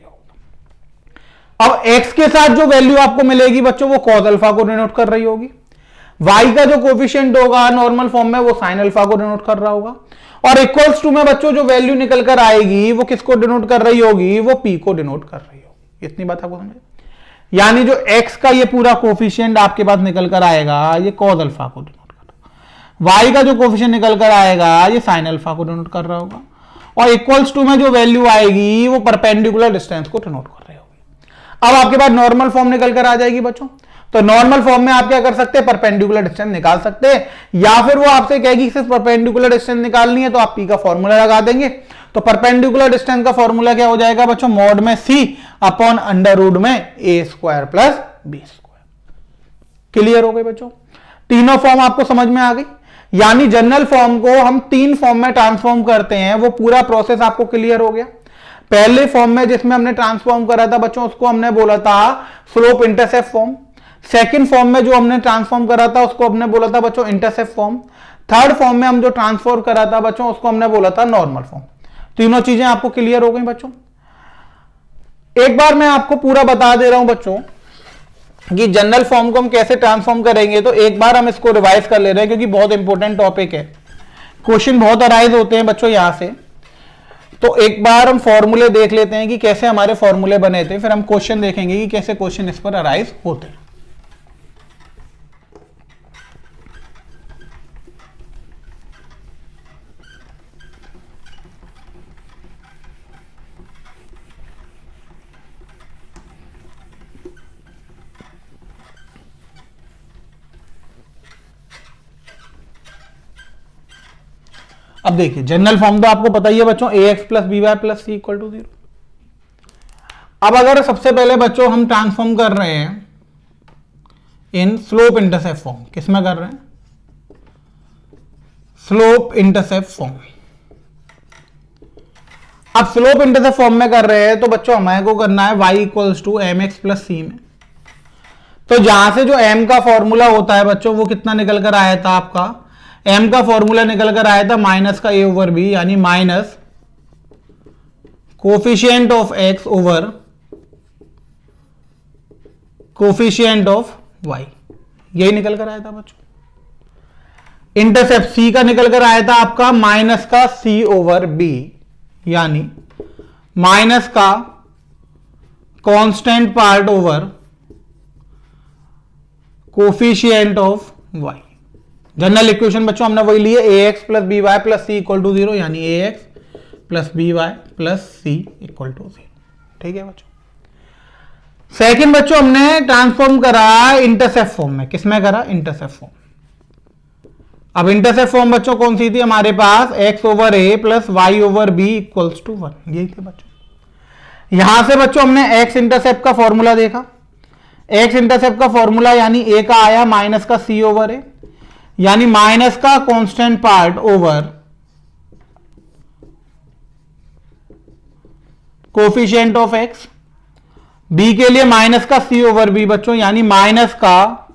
A: अब x के साथ जो वैल्यू आपको मिलेगी बच्चों वो कॉस अल्फा को डिनोट कर रही होगी, y का जो कोफिशिएंट होगा नॉर्मल फॉर्म में वो साइन अल्फा को डिनोट कर रहा होगा, और इक्वल्स टू में बच्चों जो वैल्यू निकल कर आएगी वो किसको डिनोट कर रही होगी, वो p को डिनोट कर रही होगी। इतनी बात आपको समझे। यानी जो x का ये पूरा कोफिशिएंट आपके पास निकल कर आएगा ये कॉस अल्फा को डिनोट कर रहा है, y का जो कोफिशिएंट निकल कर आएगा ये साइन अल्फा को डिनोट कर रहा होगा, और इक्वल्स टू में जो वैल्यू आएगी वो परपेंडिकुलर डिस्टेंस को डिनोट कर रही होगी। अब आपके पास नॉर्मल फॉर्म निकल कर आ जाएगी बच्चों। तो नॉर्मल फॉर्म में आप क्या कर सकते हैं, परपेंडिकुलर डिस्टेंस निकाल सकते हैं, या फिर वो आपसे कहेगी सिर्फ परपेंडिकुलर डिस्टेंस निकालनी है तो आप p का फॉर्मूला लगा देंगे। तो परपेंडिकुलर डिस्टेंस का फॉर्मूला क्या हो जाएगा बच्चों, मॉड में c अपॉन अंडर रूट में a square plus B square. Clear हो गए बच्चों, तीनों फॉर्म आपको समझ में आ गई। यानी जनरल फॉर्म को हम 3 फॉर्म में ट्रांसफॉर्म करते हैं, वो पूरा प्रोसेस आपको क्लियर हो गया। पहले फॉर्म में जिसमें हमने ट्रांसफॉर्म करा था बच्चों उसको हमने बोला था slope intercept form. Second form में जो हमने ट्रांसफॉर्म करा था उसको हमने बोला था बच्चों इंटरसेप्ट फॉर्म। थर्ड फॉर्म में हम जो ट्रांसफॉर्म करा था बच्चों उसको हमने बोला था नॉर्मल फॉर्म। तीनों चीजें आपको क्लियर हो गई बच्चों। एक बार मैं आपको पूरा बता दे रहा हूं बच्चों कि जनरल फॉर्म को हम कैसे ट्रांसफॉर्म करेंगे, तो एक बार हम इसको रिवाइज कर ले रहे हैं क्योंकि बहुत इंपॉर्टेंट टॉपिक है, क्वेश्चन बहुत अराइज होते हैं बच्चों यहां से। तो एक बार हम फॉर्मूले देख लेते हैं कि कैसे हमारे फॉर्मूले बने थे, फिर हम क्वेश्चन देखेंगे कि कैसे क्वेश्चन इस पर अराइज होते हैं। अब देखिए जनरल फॉर्म तो आपको पता ही है बच्चों, A X plus B Y plus C equal to 0। अब अगर सबसे पहले बच्चों हम ट्रांसफॉर्म कर रहे हैं इन स्लोप इंटरसेप्ट फॉर्म, किसमें कर रहे हैं, स्लोप इंटरसेप्ट फॉर्म। अब स्लोप इंटरसेप्ट फॉर्म में कर रहे हैं तो बच्चों हमारे को करना है y equals to M X plus C में। तो जहां से जो m का फॉर्मूला होता है बच्चों वो कितना निकल कर आया था आपका, m का फॉर्मूला निकल कर आया था माइनस का a ओवर b, यानी minus coefficient of x over coefficient of y, यही निकल कर आया था बच्चों। इंटरसेप्ट c का निकल कर आया था आपका माइनस का c ओवर b, यानी माइनस का constant part over coefficient of y। General equation बच्चों हमने वही ली है, A X plus B Y plus C equal to 0, यानी A X plus B Y plus C equal to 0। ठीक है बच्चों। सेकंड बच्चों हमने ट्रांसफॉर्म करा इंटरसेप्ट फॉर्म में, किसमें करा, इंटरसेप्ट फॉर्म। अब इंटरसेप्ट फॉर्म बच्चों कौन सी थी हमारे पास, x over A plus Y over B equals to 1, यही थे बच्चों। यहां से बच्चों हमने x इंटरसेप्ट का फॉर्मूला देखा, x इंटरसेप्ट का फॉर्मूला यानी a का आया माइनस का c ओवर ए, यानी माइनस का constant part over coefficient of x, b के लिए माइनस का c ओवर b बच्चों, यानी माइनस का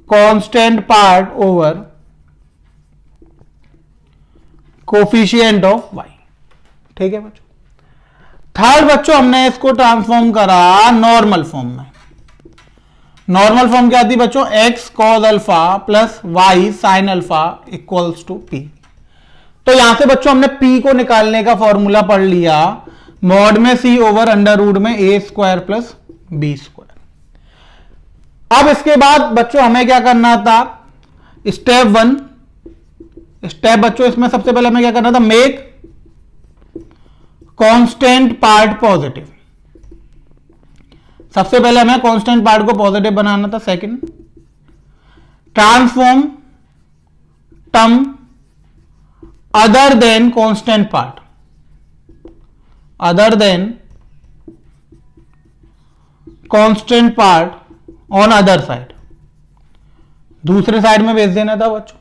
A: constant part over coefficient of y। ठीक है बच्चों। थर्ड बच्चों हमने इसको ट्रांसफॉर्म करा नॉर्मल फॉर्म में। नॉर्मल फॉर्म क्या थी बच्चों, x cos alpha plus y sine alpha equals to p। तो यहां से बच्चों हमने p को निकालने का फॉर्मूला पढ़ लिया, मॉड में c ओवर अंडर रूट में a square plus b square. अब इसके बाद बच्चों हमें क्या करना था, स्टेप 1 स्टेप बच्चों इसमें सबसे पहले हमें क्या करना था, मेक कांस्टेंट पार्ट पॉजिटिव। सबसे पहले हमें कांस्टेंट पार्ट को पॉजिटिव बनाना था। Second, transform term other than constant part, other than constant part on other side, दूसरे साइड में भेज देना था बच्चों।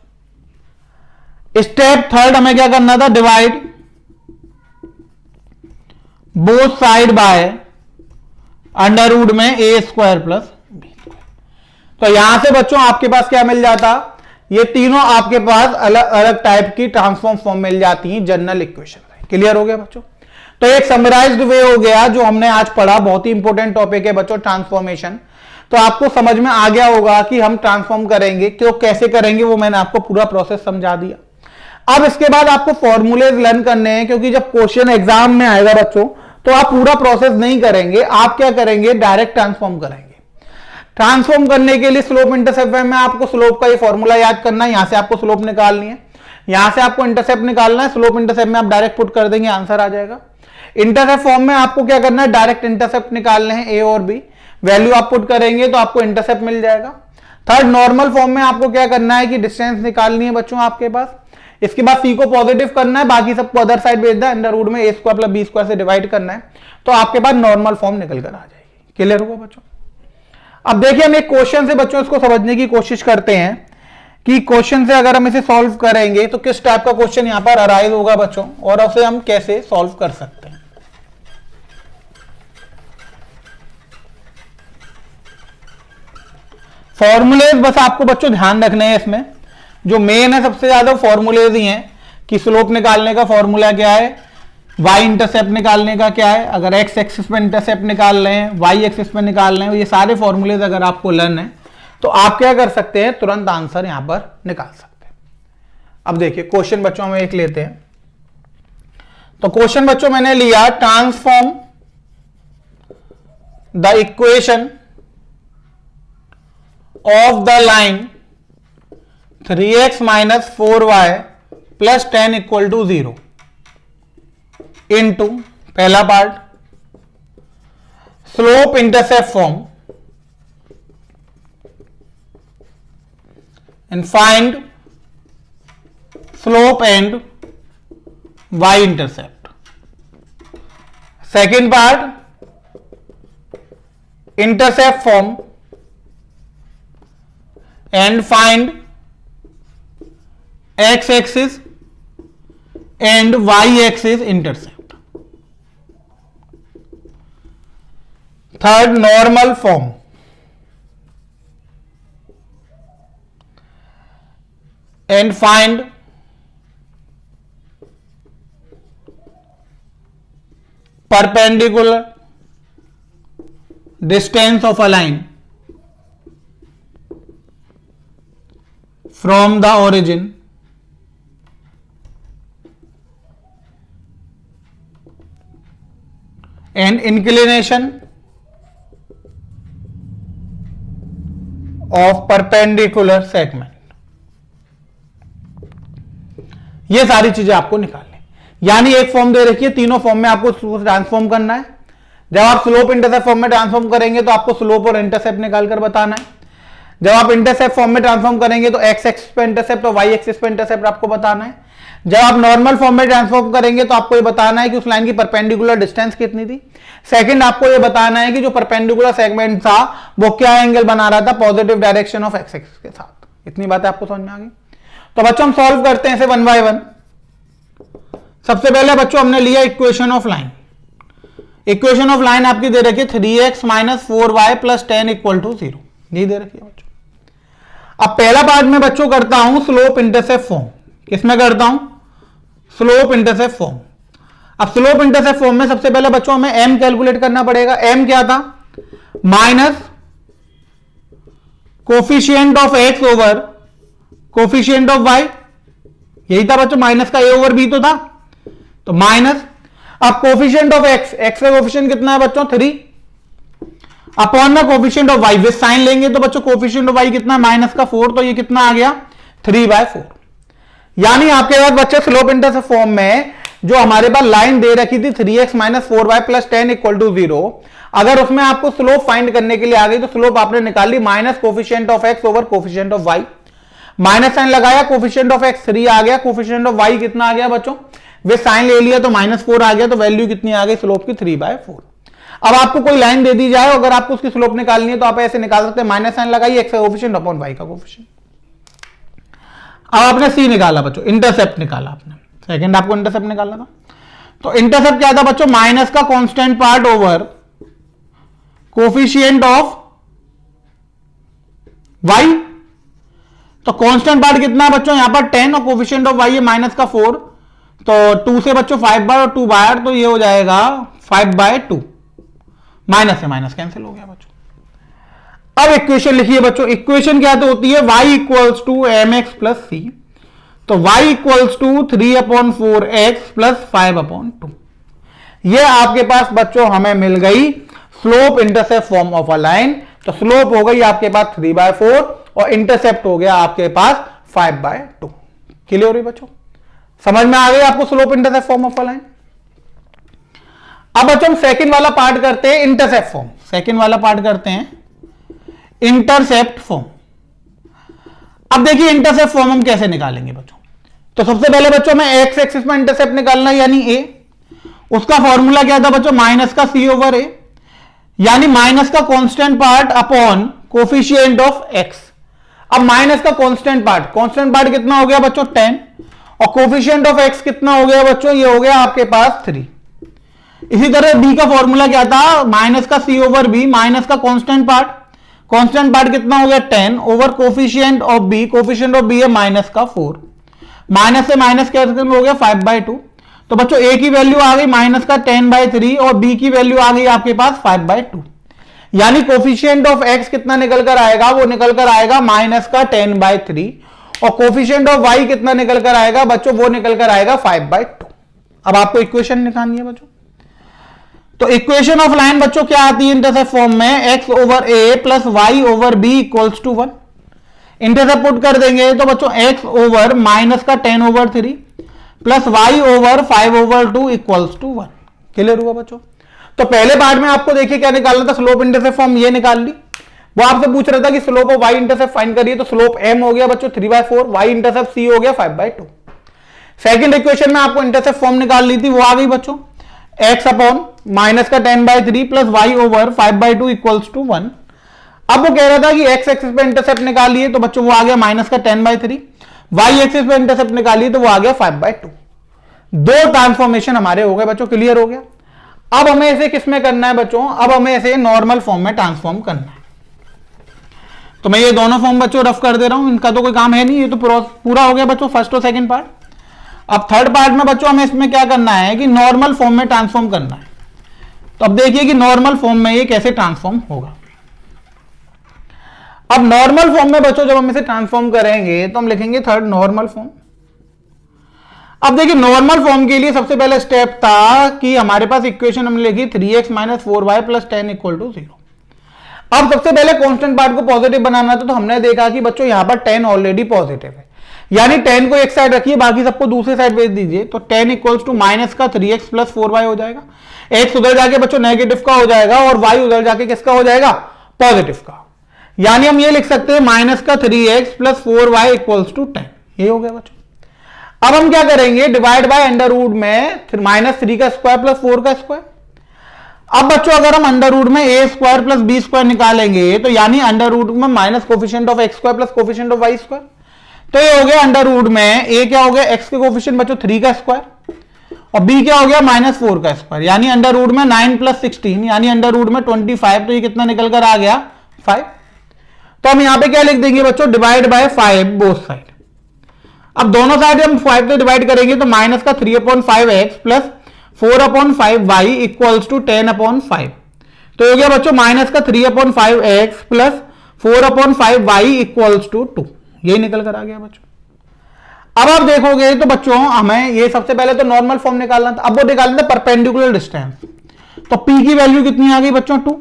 A: स्टेप थर्ड हमें क्या करना था, divide both side by under root में A square plus B square. तो यहां से बच्चों आपके पास क्या मिल जाता, ये तीनों आपके पास अलग अलग टाइप की ट्रांसफॉर्म फॉर्म मिल जाती हैं जनरल इक्वेशन में। क्लियर हो गया बच्चों। तो एक समराइज्ड वे हो गया जो हमने आज पढ़ा, बहुत ही इंपॉर्टेंट टॉपिक है बच्चों ट्रांसफॉर्मेशन। तो आपको समझ में आ गया होगा कि हम ट्रांसफॉर्म करेंगे, क्यों कैसे करेंगे, वो मैंने आपको पूरा प्रोसेस समझा दिया। अब इसके बाद आपको फॉर्मूलेज लर्न करने हैं, क्योंकि जब क्वेश्चन एग्जाम में आएगा बच्चों तो आप पूरा प्रोसेस नहीं करेंगे, आप क्या करेंगे, डायरेक्ट ट्रांसफॉर्म करेंगे। ट्रांसफॉर्म करने के लिए स्लोप इंटरसेप्ट में आपको स्लोप का ये फॉर्मूला याद करना है, यहां से आपको स्लोप निकालनी है, यहां से आपको इंटरसेप्ट निकालना है। स्लोप इंटरसेप्ट में आप डायरेक्ट पुट कर देंगे, आंसर आ जाएगा। इंटरसेप्ट फॉर्म में आपको क्या करना है, डायरेक्ट इंटरसेप्ट निकालने हैं, ए और बी, वैल्यू आप पुट करेंगे तो आपको इंटरसेप्ट मिल जाएगा। थर्ड, नॉर्मल फॉर्म में आपको क्या करना है कि डिस्टेंस निकालनी है बच्चों आपके पास। इसके बाद सी को पॉजिटिव करना है, बाकी सबको अदर साइड भेज दें, अंडर रूट में A square plus B square से डिवाइड करना है, तो आपके पास नॉर्मल फॉर्म निकल कर आ जाएगी। क्लियर होगा बच्चों। अब देखिए हम एक क्वेश्चन से बच्चों इसको समझने की कोशिश करते हैं कि क्वेश्चन से अगर हम इसे सॉल्व करेंगे तो किस टाइप का क्वेश्चन यहां पर अराइज होगा बच्चों, और उसे हम कैसे सॉल्व कर सकते हैं। फॉर्मूलेज बस आपको बच्चों ध्यान रखने हैं, इसमें जो मेन है सबसे ज्यादा फॉर्मूलेज ही हैं कि स्लोप निकालने का फॉर्मूला क्या है, वाई इंटरसेप्ट निकालने का क्या है, अगर एक्स एक्सिस पे इंटरसेप्ट निकाल रहे हैं, वाई एक्सिस पे निकाल रहे हैं, ये सारे फॉर्मूलेज अगर आपको लर्न है तो आप क्या कर सकते हैं, तुरंत आंसर यहां पर निकाल सकते हैं। अब देखिए क्वेश्चन बच्चों हम एक लेते हैं। तो क्वेश्चन बच्चों मैंने लिया, transform the equation of the line 3x minus 4y plus 10 equal to 0 into, पहला part, slope intercept form and find slope and Y intercept. Second part intercept form and find x-axis and y-axis intercept. Third, normal form and find perpendicular distance of a line from the origin and inclination of perpendicular segment। ये सारी चीजें आपको निकालनी, यानी एक form दे रखी है, तीनों फॉर्म में आपको ट्रांसफॉर्म करना है। जब आप स्लोप इंटरसेप्ट फॉर्म में ट्रांसफॉर्म करेंगे तो आपको स्लोप और इंटरसेप्ट निकालकर बताना है। जब आप इंटरसेप्ट फॉर्म में ट्रांसफॉर्म करेंगे तो एक्स एक्सिस पे इंटरसेप्ट और वाई एक्सिस पे इंटरसेप्ट आपको बताना है। जब आप नॉर्मल फॉर्म में ट्रांसफॉर्म करेंगे तो आपको ये बताना है कि उस लाइन की परपेंडिकुलर डिस्टेंस कितनी थी। सेकंड, आपको ये बताना है कि जो परपेंडिकुलर सेगमेंट था वो क्या एंगल बना रहा था positive direction of x axis के साथ। इतनी बातें आपको समझ में आ गई। तो बच्चों हम सॉल्व करते हैं इसे वन बाय वन। सबसे पहले बच्चों हमने लिया equation of line. Equation of line आपकी दे रखी है 3x minus 4y plus 10 equal to 0, ये दे रखी है बच्चों। अब पहला पार्ट में बच्चों करता हूं स्लोप इंटरसेप्ट फॉर्म। किसमें करता हूं? Slope intercept form. अब स्लोप इंटरसेप्ट फॉर्म में सबसे पहले बच्चों हमें m कैलकुलेट करना पड़ेगा। m क्या था? Minus coefficient of x over coefficient of y, यही था बच्चों। माइनस का a ओवर b तो था, तो माइनस, अब कोफिशिएंट ऑफ x, x का कोफिशिएंट कितना है बच्चों? 3 अपॉन में coefficient of y, with sign लेंगे तो बच्चों कोफिशिएंट ऑफ y कितना है? माइनस का 4, तो ये कितना आ गया? 3/4। यानी आपके पास बच्चे स्लोप इंटरसेप्ट फॉर्म में जो हमारे पास लाइन दे रखी थी 3x minus 4y plus 10 equal to 0, अगर उसमें आपको स्लोप फाइंड करने के लिए आ गई तो स्लोप आपने निकाल ली minus coefficient of x over coefficient of y। Minus sign लगाया, कोफिशिएंट ऑफ x 3 आ गया, कोफिशिएंट ऑफ y कितना आ गया बच्चों? वे साइन ले लिया तो -4 आ गया, तो वैल्यू कितनी आ गई स्लोप की? 3/4। अब आपको कोई लाइन दे दी जाए, अगर आपको उसकी स्लोप निकालनी है तो आप ऐसे निकाल सकते हैं, माइनस साइन लगाइए, x का कोफिशिएंट अपॉन y का कोफिशिएंट। अब आपने c निकाला बच्चों, इंटरसेप्ट निकाला आपने। सेकंड आपको इंटरसेप्ट निकालना था, तो इंटरसेप्ट क्या था बच्चों? माइनस का constant part over coefficient of y। तो कांस्टेंट पार्ट कितना है बच्चों? यहां पर 10 और कोफिशिएंट ऑफ y है माइनस का 4, तो 2 से बच्चों 5 बार और 2 बार, तो ये हो जाएगा 5/2। माइनस से माइनस कैंसिल हो गया बच्चों। अब इक्वेशन लिखिए बच्चों। इक्वेशन क्या तो होती है? y equals to mx plus c, तो y equals to 3/4x plus 5/2। ये आपके पास बच्चों हमें मिल गई slope intercept form of a line. तो स्लोप हो गई आपके पास 3/4 और इंटरसेप्ट हो गया आपके पास 5/2। क्लियर हो रही बच्चों? समझ में आ गई आपको slope intercept form of a line? अब बच्चों हम सेकंड वाला पार्ट करते हैं, इंटरसेप्ट फॉर्म। सेकंड वाला पार्ट करते हैं इंटरसेप्ट फॉर्म। अब देखिए इंटरसेप्ट फॉर्म हम कैसे निकालेंगे बच्चों। तो सबसे पहले बच्चों में एक्स एक्सिस में इंटरसेप्ट निकालना, यानी a। उसका फॉर्मूला क्या था बच्चों? माइनस का c ओवर a, यानी माइनस का constant part upon coefficient of x। अब माइनस का कांस्टेंट पार्ट कितना हो गया बच्चों? 10, और कोफिशिएंट ऑफ x कितना हो गया बच्चों? ये हो गया आपके पास 3। इसी तरह b का फॉर्मूला क्या था? माइनस का c ओवर b, माइनस का कांस्टेंट पार्ट कितना हो गया? 10 over coefficient of b, coefficient of b है माइनस का 4, माइनस से माइनस कैंसिल हो गया 5/2। तो बच्चों a की वैल्यू आ गई माइनस का 10/3 और b की वैल्यू आ गई आपके पास 5/2। यानी कोफिशिएंट ऑफ x कितना निकल कर आएगा? वो निकल कर आएगा माइनस का 10/3, और कोफिशिएंट ऑफ y कितना निकल कर आएगा बच्चों? वो निकल कर आएगा 5/2। अब आपको इक्वेशन निकालनी है बच्चों। तो इक्वेशन ऑफ लाइन बच्चों क्या आती है इंटरसेप्ट फॉर्म में? x over a plus y over b equals to 1। Intercept put कर देंगे तो बच्चों x ओवर माइनस का 10 over 3 plus y over 5 over 2 equals to 1। Clear हुआ बच्चों? तो पहले पार्ट में आपको देखिए क्या निकालना था? स्लोप इंटरसेप्ट फॉर्म ये निकाल ली। वो आपसे पूछ रहा था कि slope of y intercept find करिए, तो स्लोप m हो गया बच्चों 3/4, y इंटरसेप्ट c हो गया 5/2। सेकंड इक्वेशन में आपको इंटरसेप्ट फॉर्म निकाल ली थी, वो आ गई बच्चों, x अपॉन माइनस का 10/3 plus Y over 5/2 equals to 1। अब वो कह रहा था कि x एक्सिस पे इंटरसेप्ट निकालिए, तो बच्चों वो आ गया माइनस का 10/3, y एक्सिस पे इंटरसेप्ट निकालिए तो वो आ गया 5/2। दो ट्रांसफॉर्मेशन हमारे हो गए बच्चों, क्लियर हो गया। अब हमें इसे किसमें करना है बच्चों, अब हमें इसे नॉर्मल फॉर्म में ट्रांसफॉर्म करना है। तो मैं ये दोनों फॉर्म बच्चों रफ कर दे रहा हूं, इनका तो कोई काम है नहीं, ये तो पूरा हो गया बच्चों फर्स्ट और सेकंड पार्ट। अब थर्ड पार्ट में बच्चों हमें इसमें क्या करना है कि नॉर्मल फॉर्म में ट्रांसफॉर्म करना है। तो अब देखिए कि नॉर्मल फॉर्म में ये कैसे ट्रांसफॉर्म होगा। अब नॉर्मल फॉर्म में बच्चों जब हम इसे ट्रांसफॉर्म करेंगे तो हम लिखेंगे थर्ड नॉर्मल फॉर्म। अब देखिए नॉर्मल फॉर्म के लिए सबसे पहला स्टेप था कि हमारे पास इक्वेशन हमने लिखी 3x minus 4y plus 10 equal to 0। अब सबसे पहले कांस्टेंट पार्ट को पॉजिटिव बनाना था, तो हमने देखा कि बच्चों यहां पर 10 ऑलरेडी पॉजिटिव है, यानी 10 को एक साइड रखिए, बाकी सबको दूसरी साइड भेज दीजिए। तो 10 इक्वल्स टू माइनस का 3x प्लस 4y हो जाएगा। x उधर जाके बच्चों नेगेटिव का हो जाएगा और y उधर जाके किसका हो जाएगा, पॉजिटिव का। यानी हम ये लिख सकते हैं माइनस का 3x plus 4y equals to 10। ये हो गया बच्चों। अब हम क्या करेंगे, डिवाइड बाय अंडर रूट में माइनस 3 का स्क्वायर प्लस 4 का स्क्वायर। अब बच्चों अगर हम अंडर रूट में a square plus b square निकालेंगे तो यानी अंडर रूट में minus coefficient of x square plus coefficient of y square. तो ये हो गया अंडर रूट में a क्या हो गया, x के कोफिशिएंट बच्चों 3 का स्क्वायर और b क्या हो गया माइनस 4 का स्क्वायर, यानी अंडर रूट में 9 प्लस 16 यानी अंडर रूट में 25। तो ये कितना निकल कर आ गया 5। तो हम यहां पे क्या लिख देंगे बच्चों, डिवाइड बाय 5 बोथ साइड। अब दोनों साइड हम 5 से डिवाइड करेंगे तो माइनस का 3/5x plus 4/5y equals to 10/5। तो हो गया बच्चों माइनस का 3/5x plus 4/5y equals to 2। यही निकल कर आ गया बच्चों। अब आप देखोगे तो बच्चों हमें ये सबसे पहले तो नॉर्मल फॉर्म निकालना था, अब वो निकालना था परपेंडिकुलर डिस्टेंस। तो p की वैल्यू कितनी आ गई बच्चों 2,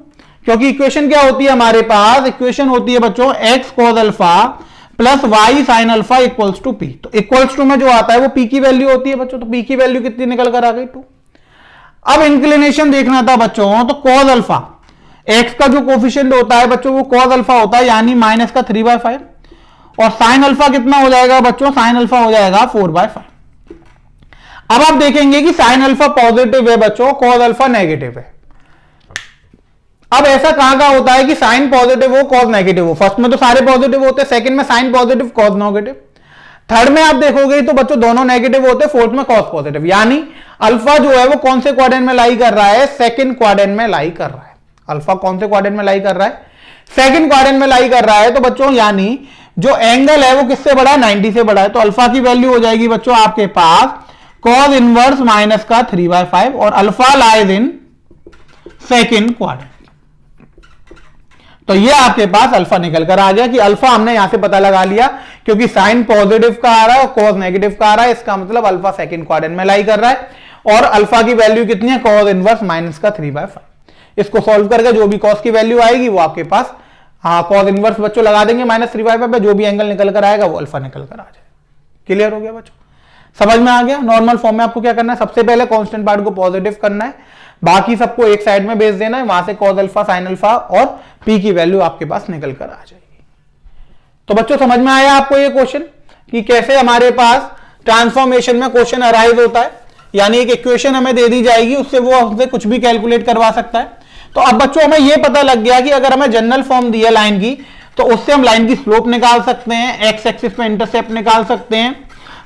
A: क्योंकि इक्वेशन क्या होती है हमारे पास, इक्वेशन होती है बच्चों x cos alpha plus y sin alpha equals to p। तो इक्वल्स टू में जो आता है वो p की वैल्यू होती है बच्चों। तो p की वैल्यू कितनी निकल कर आ गई 2। अब इंक्लिनेशन देखना था बच्चों, तो cos अल्फा x का जो कोफिशिएंट होता है बच्चों वो cos अल्फा होता है, यानी माइनस का 3/5 और sin अल्फा कितना हो जाएगा बच्चों, sin अल्फा हो जाएगा 4/5। अब आप देखेंगे कि sin अल्फा पॉजिटिव है बच्चों, cos अल्फा नेगेटिव है। अब ऐसा कहां का होता है कि साइन पॉजिटिव हो कॉज नेगेटिव हो, फर्स्ट में तो सारे पॉजिटिव होते हैं, सेकंड में sine positive cos negative, third में आप देखोगे तो बच्चों दोनों नेगेटिव होते हैं, फोर्थ में कॉज पॉजिटिव। यानी अल्फा जो है वो कौन से क्वाड्रेंट में लाई कर रहा है, सेकंड क्वाड्रेंट में लाई कर रहा है। अल्फा कौन से क्वाड्रेंट में लाई कर रहा है, सेकंड क्वाड्रेंट में लाई कर रहा है। तो बच्चों यानी जो एंगल है वो किससे बड़ा है, 90 से बड़ा है। तो अल्फा की वैल्यू हो जाएगी बच्चों आपके पास कॉज इनवर्स माइनस का 3/5 और alpha lies in second quadrant. तो ये आपके पास अल्फा निकल कर आ गया कि अल्फा हमने यहां से पता लगा लिया, क्योंकि साइन पॉजिटिव का आ रहा है और कॉज नेगेटिव का आ रहा है, इसका मतलब अल्फा सेकंड क्वाड्रेंट में लाई कर रहा है। और अल्फा की वैल्यू कितनी है, कॉज इनवर्स माइनस का 3/5। इसको सॉल्व करके जो भी कॉज की वैल्यू आएगी वो आपके पास, हाँ कॉज इनवर्स बच्चों लगा देंगे माइनस 3/5 पे, जो भी एंगल निकल कर आएगा वो अल्फा निकल कर आ जाएगा। क्लियर हो गया बच्चों, समझ में आ गया। नॉर्मल फॉर्म में आपको क्या करना है, सबसे पहले कांस्टेंट पार्ट को पॉजिटिव करना है, बाकी सबको एक साइड में भेज देना है, वहां से कॉज अल्फा साइन अल्फा और पी की वैल्यू आपके पास निकल कर आ जाएगी। तो बच्चों समझ में आया आपको ये क्वेश्चन कि कैसे हमारे पास ट्रांसफॉर्मेशन में क्वेश्चन अराइज होता है, यानी एक इक्वेशन हमें दे दी जाएगी, उससे वो हमसे कुछ भी कैलकुलेट करवा सकता है। तो अब बच्चों हमें यह पता लग गया कि अगर हमें जनरल फॉर्म दिया लाइन की तो उससे हम लाइन की स्लोप निकाल सकते हैं, एक्स एक्सिस पे इंटरसेप्ट निकाल सकते हैं,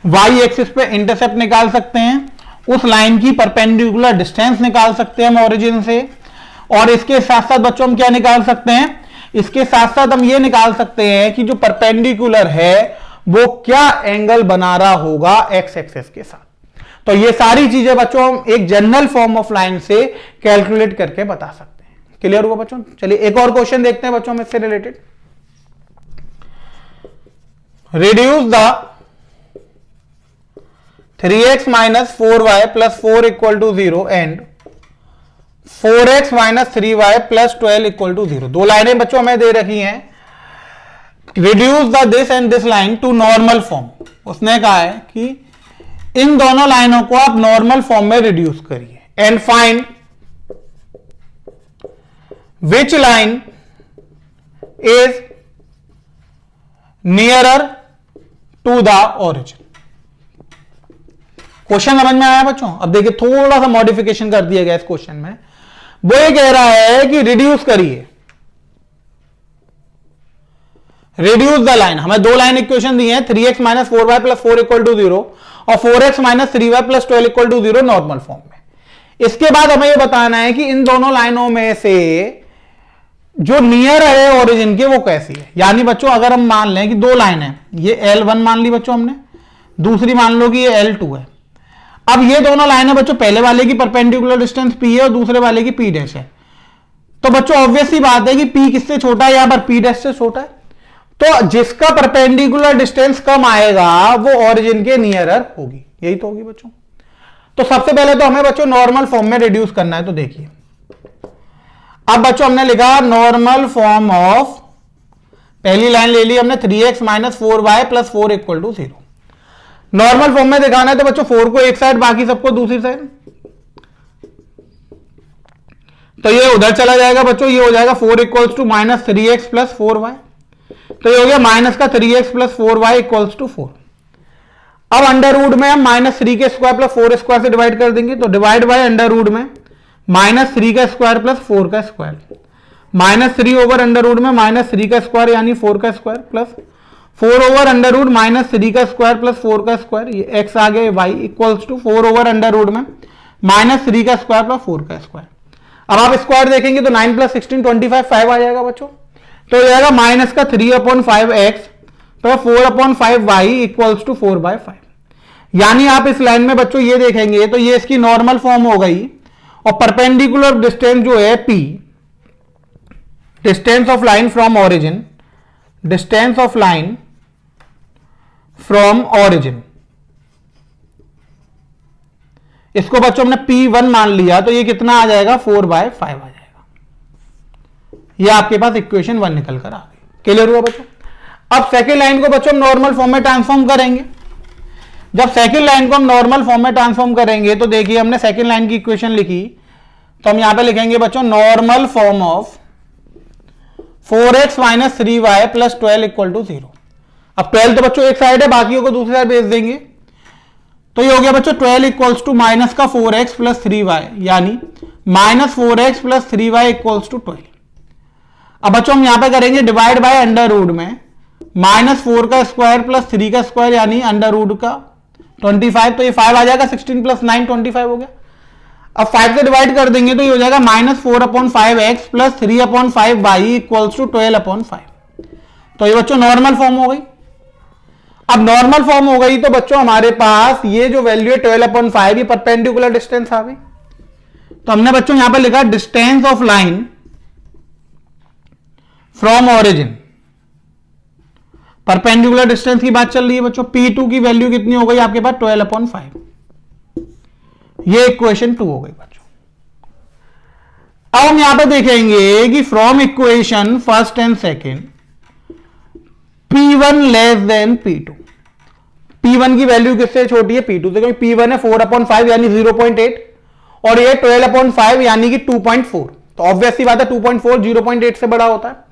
A: वाई एक्सिस पे इंटरसेप्ट निकाल सकते हैं, उस लाइन की परपेंडिकुलर डिस्टेंस निकाल सकते हैं हम ओरिजिन से, और इसके साथ साथ बच्चों हम क्या निकाल सकते हैं, इसके साथ साथ हम ये निकाल सकते हैं कि जो परपेंडिकुलर है वो क्या एंगल बना रहा होगा एक्स एक्सिस के साथ। तो ये सारी चीजें बच्चों हम एक जनरल फॉर्म ऑफ लाइन से कैलकुलेट करके बता सकते हैं। क्लियर हुआ बच्चों। चलिए एक और क्वेश्चन देखते हैं बच्चों हम इससे related. Reduce the 3x minus 4y plus 4 equal to 0 and 4x minus 3y plus 12 equal to 0। दो लाइनें बच्चों हमें दे रखी हैं। Reduce the this and this line to normal form. उसने कहा है कि इन दोनों लाइनों को आप नॉर्मल फॉर्म में रिड्यूस करिए and find which line is nearer to the origin. Question समझ में आया बच्चों? अब देखिए थोड़ा सा मॉडिफिकेशन कर दिया गया इस क्वेश्चन में। वो ये कह रहा है कि रिड्यूस करिए, रिड्यूस द लाइन। हमें दो लाइन इक्वेशन दी है, 3x minus 4y plus 4 equal to 0 और 4x minus 3y plus 12 equal to 0 normal form में। इसके बाद हमें यह बताना है कि इन दोनों लाइनों में से जो नियर है ओरिजिन के वो कैसी है। यानी बच्चों अगर हम मान लें कि दो लाइन है, ये L1 मान ली बच्चों हमने, दूसरी मान लो कि ये L2 है। अब ये दोनों लाइन है बच्चों, पहले वाले की परपेंडिकुलर डिस्टेंस P है और दूसरे वाले की P डैश है। तो बच्चों ऑब्वियस सी बात है कि P किससे छोटा है, यहां पर P डैश से छोटा है। तो जिसका परपेंडिकुलर डिस्टेंस कम आएगा वो ओरिजिन के नियरर होगी, यही तो होगी बच्चों। तो सबसे पहले तो हमें बच्चों नॉर्मल फॉर्म में रिड्यूस करना है। तो देखिए अब बच्चों हमने लिखा नॉर्मल फॉर्म ऑफ, पहली लाइन ले ली हमने 3x minus 4y plus 4 equal to 0। Normal form में दिखाना है तो बच्चों 4 को एक साइड, बाकी सबको दूसरी साइड। तो ये उधर चला जाएगा बच्चों, ये हो जाएगा 4 equals to minus 3x plus 4y। तो ये हो गया माइनस का 3x plus 4y equals to 4। अब अंडर रूट में हम माइनस 3 के स्क्वायर प्लस 4 स्क्वायर से डिवाइड कर देंगे। तो डिवाइड बाय अंडर रूट में माइनस 3 का स्क्वायर प्लस 4 का square, minus 3 over under root में माइनस 3 का स्क्वायर यानी 4 का square plus 4 over under root minus 3 का स्क्वायर प्लस 4 का स्क्वायर, ये x आ गया, y equals to 4 over under root में माइनस 3 का स्क्वायर प्लस 4 का स्क्वायर। अब आप स्क्वायर देखेंगे तो 9 प्लस 16 25 5 आ जाएगा बच्चों। तो हो जाएगा माइनस का 3/5x तो 4/5y इक्वल्स टू 4/5। यानी आप इस लाइन में बच्चों ये देखेंगे तो ये इसकी नॉर्मल फॉर्म हो गई और परपेंडिकुलर डिस्टेंस जो है P, distance of line from origin, distance of line from origin, इसको बच्चों हमने P1 मान लिया तो ये कितना आ जाएगा 4/5 आ जाएगा। ये आपके पास इक्वेशन 1 निकल कर आ गई। क्लियर हुआ बच्चों? अब सेकेंड लाइन को बच्चों नॉर्मल फॉर्म में ट्रांसफॉर्म करेंगे। जब सेकेंड लाइन को हम नॉर्मल फॉर्म में ट्रांसफॉर्म करेंगे तो देखिए हमने सेकेंड लाइन की इक्वेशन लिखी, तो हम यहां पे लिखेंगे बच्चों normal form of 4x minus 3y plus 12 equal to 0। अब 12 तो बच्चों एक साइड है, बाकियों को दूसरी साइड भेज देंगे। तो ये हो गया बच्चों 12 इक्वल्स टू माइनस का 4x प्लस 3y यानी minus 4x plus 3y equals to 12। अब बच्चों हम यहां पे करेंगे डिवाइड बाय अंडर रूट में माइनस 4 का स्क्वायर प्लस 3 का स्क्वायर यानी अंडर रूट का 25। तो ये 5 आ जाएगा, 16 प्लस 9 25 हो गया। अब 5 से डिवाइड कर देंगे तो ये हो जाएगा minus 4/5x plus 3/5y equals to 12/5। तो ये बच्चों नॉर्मल फॉर्म हो गई। अब नॉर्मल फॉर्म हो गई तो बच्चों हमारे पास ये जो वैल्यू है 12/5 ये परपेंडिकुलर डिस्टेंस आ गई। तो हमने बच्चों यहां पे लिखा distance of line from origin, perpendicular distance की बात चल रही है बच्चों। P2 की वैल्यू कितनी हो गई आपके पास 12/5। ये इक्वेशन 2 हो गई बच्चों। अब हम यहां पे देखेंगे कि from equation first and second P1 less than P2। P1 की वैल्यू किससे छोटी है P2 से, क्योंकि P1 है 4/5 यानी 0.8 और ये 12/5 यानी कि 2.4। तो ऑब्वियस सी बात है 2.4 0.8 से बड़ा होता है।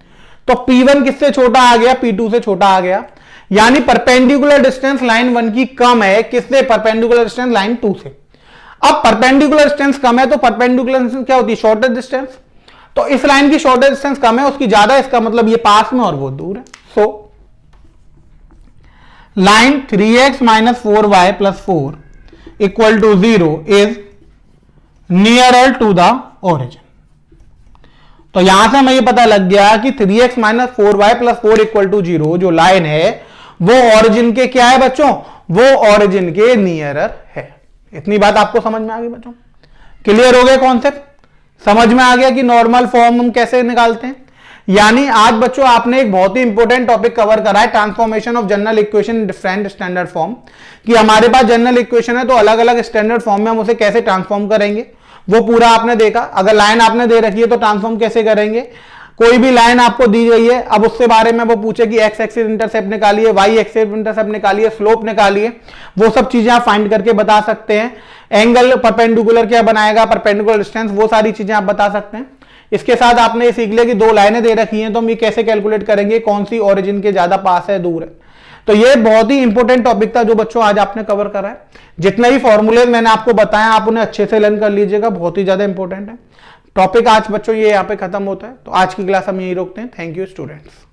A: तो P1 किससे छोटा आ गया P2 से छोटा आ गया, यानी परपेंडिकुलर डिस्टेंस लाइन 1 की कम है किससे, परपेंडिकुलर डिस्टेंस लाइन 2 से। अब परपेंडिकुलर डिस्टेंस कम है तो परपेंडिकुलर डिस्टेंस क्या होती है, शॉर्टेस्ट डिस्टेंस। तो इस लाइन की शॉर्टेस्ट डिस्टेंस कम है, उसकी ज्यादा, इसका मतलब ये पास में और वो दूर है। So line 3x minus 4y plus 4 equal to 0 is nearer to the origin. तो यहां से हमें ये पता लग गया कि 3x minus 4y plus 4 equal to 0 जो लाइन है वो ओरिजिन के क्या है बच्चों, वो ओरिजिन के नियरर है। इतनी बात आपको समझ में आ गई बच्चों? क्लियर हो गया कॉन्सेप्ट? समझ में आ गया कि नॉर्मल फॉर्म हम कैसे निकालते हैं। यानी आज बच्चों आपने एक बहुत ही इंपॉर्टेंट टॉपिक कवर करा है, transformation of general equation different standard form. कि हमारे पास जनरल इक्वेशन है तो अलग अलग स्टैंडर्ड फॉर्म में हम उसे कैसे ट्रांसफॉर्म करेंगे वो पूरा आपने देखा। अगर लाइन आपने दे रखी है तो ट्रांसफॉर्म कैसे करेंगे, कोई भी लाइन आपको दी गई है, अब उससे बारे में वो पूछे कि एक्स एक्सिस इंटरसेप्ट निकालिए, वाई एक्सिस इंटरसेप्ट निकालिए, स्लोप निकालिए, वो सब चीजें आप फाइंड करके बता सकते हैं। एंगल परपेंडिकुलर क्या बनाएगा, परपेंडिकुलर डिस्टेंस, वो सारी चीजें आप बता सकते हैं। इसके साथ आपने ये सीख लिया कि दो लाइनें दे रखी हैं तो हम ये कैसे कैलकुलेट करेंगे कौन सी ओरिजिन के ज्यादा पास है दूर है। तो ये बहुत ही इंपॉर्टेंट टॉपिक था जो बच्चों आज आपने कवर करा है। जितने भी फॉर्मूले मैंने आपको बताया आप उन्हें अच्छे से लर्न कर लीजिएगा, बहुत ही ज्यादा इंपॉर्टेंट है टॉपिक। आज बच्चों ये यहाँ पे खत्म होता है, तो आज की क्लास हम यही रोकते हैं। Thank you students.